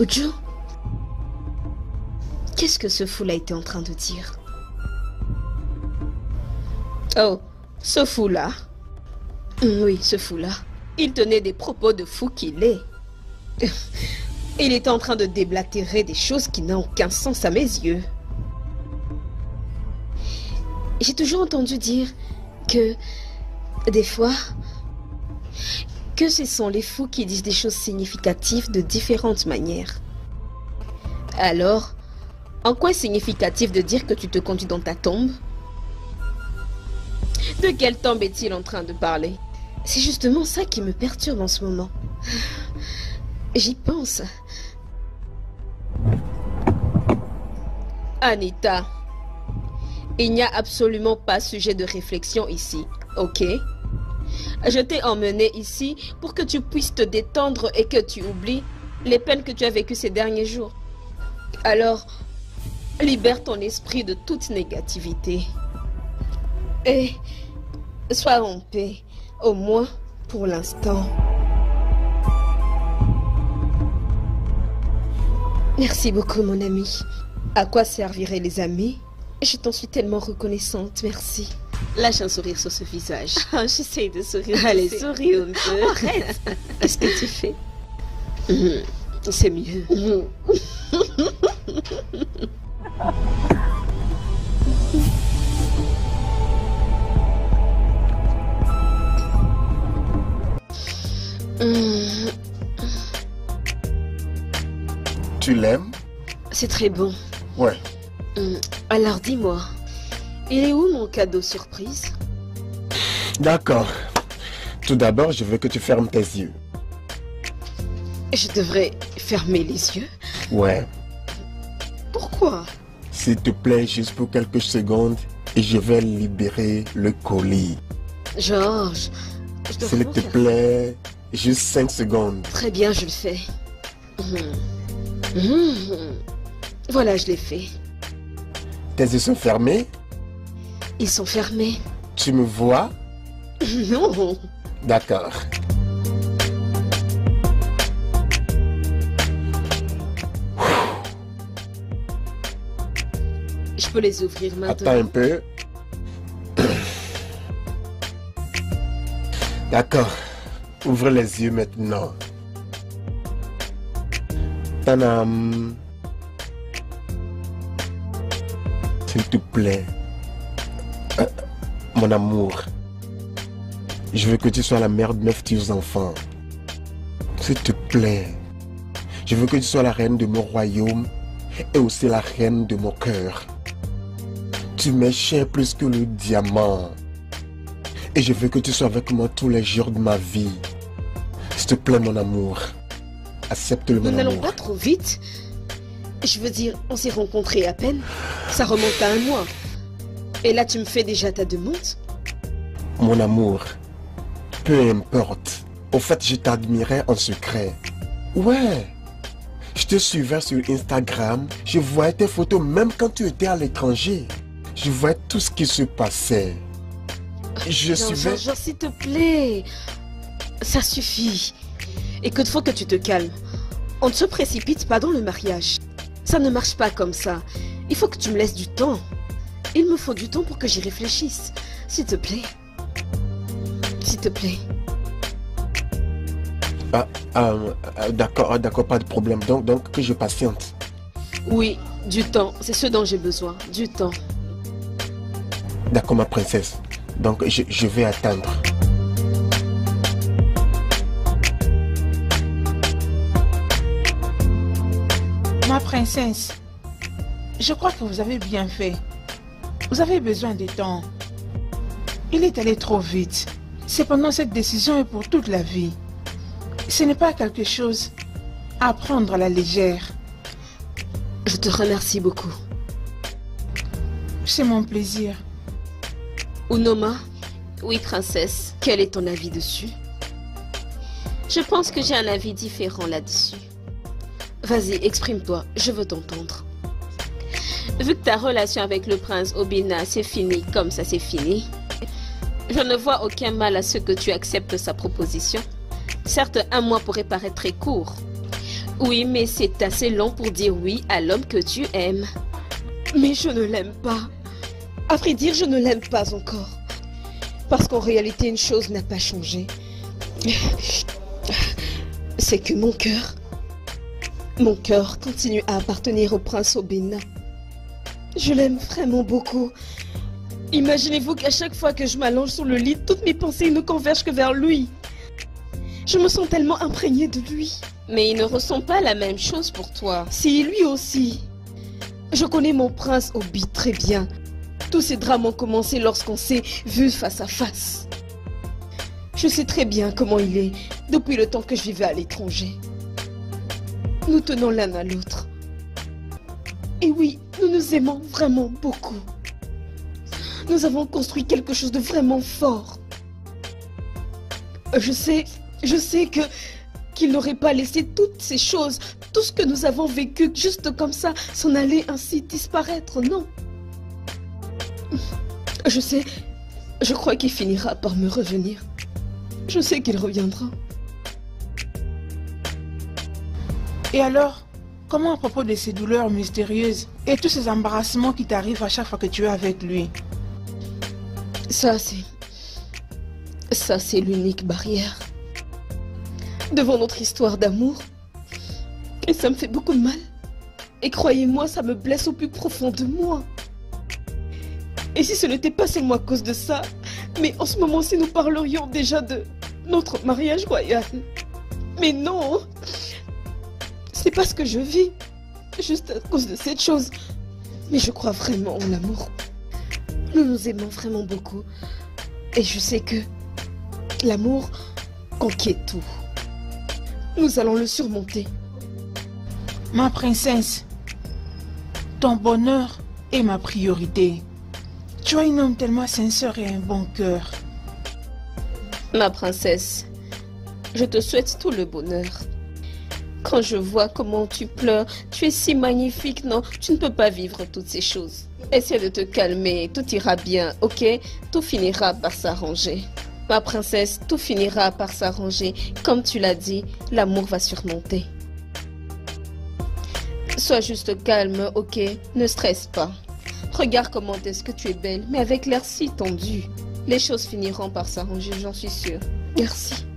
Ojo, qu'est-ce que ce fou-là était en train de dire? Oh, ce fou-là? Oui, ce fou-là. Il tenait des propos de fou qu'il est. Il était en train de déblatérer des choses qui n'ont aucun sens à mes yeux. J'ai toujours entendu dire que, des fois, que ce sont les fous qui disent des choses significatives de différentes manières. Alors, en quoi est significatif de dire que tu te conduis dans ta tombe? De quelle tombe est-il en train de parler? C'est justement ça qui me perturbe en ce moment. J'y pense. Anita, il n'y a absolument pas sujet de réflexion ici, ok? Je t'ai emmené ici pour que tu puisses te détendre et que tu oublies les peines que tu as vécues ces derniers jours. Alors, libère ton esprit de toute négativité. Et sois en paix, au moins pour l'instant. Merci beaucoup, mon ami. À quoi serviraient les amis? Je t'en suis tellement reconnaissante, merci. Lâche un sourire sur ce visage. J'essaie de sourire. Allez, souris un peu. Arrête. Qu'est-ce que tu fais? C'est mieux. Tu l'aimes? C'est très bon. Ouais. Alors dis-moi, il est où mon cadeau surprise? D'accord. Tout d'abord, je veux que tu fermes tes yeux. Je devrais fermer les yeux? Ouais. Pourquoi? S'il te plaît, juste pour quelques secondes, et je vais libérer le colis. Georges, s'il te plaît, juste 5 secondes. Très bien, je le fais. Voilà, je l'ai fait. Tes yeux sont fermés? Ils sont fermés. Tu me vois? Non. D'accord. Tu peux les ouvrir maintenant. Attends un peu. D'accord. Ouvre les yeux maintenant. Tanam. S'il te plaît. Mon amour. Je veux que tu sois la mère de 9 petits enfants. S'il te plaît. Je veux que tu sois la reine de mon royaume et aussi la reine de mon cœur. Tu m'es cher plus que le diamant. Et je veux que tu sois avec moi tous les jours de ma vie. S'il te plaît, mon amour. Accepte-le, mon amour. Nous n'allons pas trop vite. Je veux dire, on s'est rencontrés à peine. Ça remonte à 1 mois. Et là, tu me fais déjà ta demande? Mon amour, peu importe. Au fait, je t'admirais en secret. Ouais. Je te suivais sur Instagram. Je voyais tes photos même quand tu étais à l'étranger. Je voyais tout ce qui se passait. Je suivais... Genre, s'il te plaît. Ça suffit. Écoute, faut que tu te calmes. On ne se précipite pas dans le mariage. Ça ne marche pas comme ça. Il faut que tu me laisses du temps. Il me faut du temps pour que j'y réfléchisse. S'il te plaît. S'il te plaît. D'accord, pas de problème. Donc que je patiente. Oui, du temps. C'est ce dont j'ai besoin. Du temps. D'accord, ma princesse. Donc je vais attendre. Ma princesse, je crois que vous avez bien fait. Vous avez besoin de temps. Il est allé trop vite. Cependant, cette décision est pour toute la vie. Ce n'est pas quelque chose à prendre à la légère. Je te remercie beaucoup. C'est mon plaisir. Unoma, Oui, princesse. quel est ton avis dessus? Je pense que j'ai un avis différent là-dessus. Vas-y, exprime-toi, je veux t'entendre. Vu que ta relation avec le prince Obina c'est fini comme ça c'est fini, je ne vois aucun mal à ce que tu acceptes sa proposition. Certes, 1 mois pourrait paraître très court. Oui, mais c'est assez long pour dire oui à l'homme que tu aimes. Mais je ne l'aime pas. À vrai dire, je ne l'aime pas encore. Parce qu'en réalité, une chose n'a pas changé. C'est que mon cœur continue à appartenir au prince Obina. Je l'aime vraiment beaucoup. Imaginez-vous qu'à chaque fois que je m'allonge sur le lit, toutes mes pensées ne convergent que vers lui. Je me sens tellement imprégnée de lui. Mais il ne ressent pas la même chose pour toi. Si, lui aussi. Je connais mon prince Obi très bien. Tous ces drames ont commencé lorsqu'on s'est vu face à face. Je sais très bien comment il est depuis le temps que je vivais à l'étranger. Nous tenons l'un à l'autre. Et oui, nous nous aimons vraiment beaucoup. Nous avons construit quelque chose de vraiment fort. Je sais qu'il n'aurait pas laissé toutes ces choses, tout ce que nous avons vécu juste comme ça, s'en aller ainsi disparaître, non. Je crois qu'il finira par me revenir. Je sais qu'il reviendra. Et alors, comment à propos de ces douleurs mystérieuses et tous ces embarrassements qui t'arrivent à chaque fois que tu es avec lui? Ça, c'est l'unique barrière. Devant notre histoire d'amour. Et ça me fait beaucoup de mal. Et croyez-moi, ça me blesse au plus profond de moi. Et si ce n'était pas seulement à cause de ça, mais en ce moment-ci, nous parlerions déjà de notre mariage royal. Mais non, c'est pas ce que je vis, juste à cause de cette chose. Mais je crois vraiment en l'amour. Nous nous aimons vraiment beaucoup. Et je sais que l'amour conquiert tout. Nous allons le surmonter. Ma princesse, ton bonheur est ma priorité. Tu es un homme tellement sincère et un bon cœur. Ma princesse, je te souhaite tout le bonheur. Quand je vois comment tu pleures, tu es si magnifique, non? Tu ne peux pas vivre toutes ces choses. Essaie de te calmer, tout ira bien, ok? Tout finira par s'arranger. Ma princesse, tout finira par s'arranger. Comme tu l'as dit, l'amour va surmonter. Sois juste calme, ok? Ne stresse pas. Regarde comment est-ce que tu es belle, mais avec l'air si tendu. Les choses finiront par s'arranger, j'en suis sûre. Merci.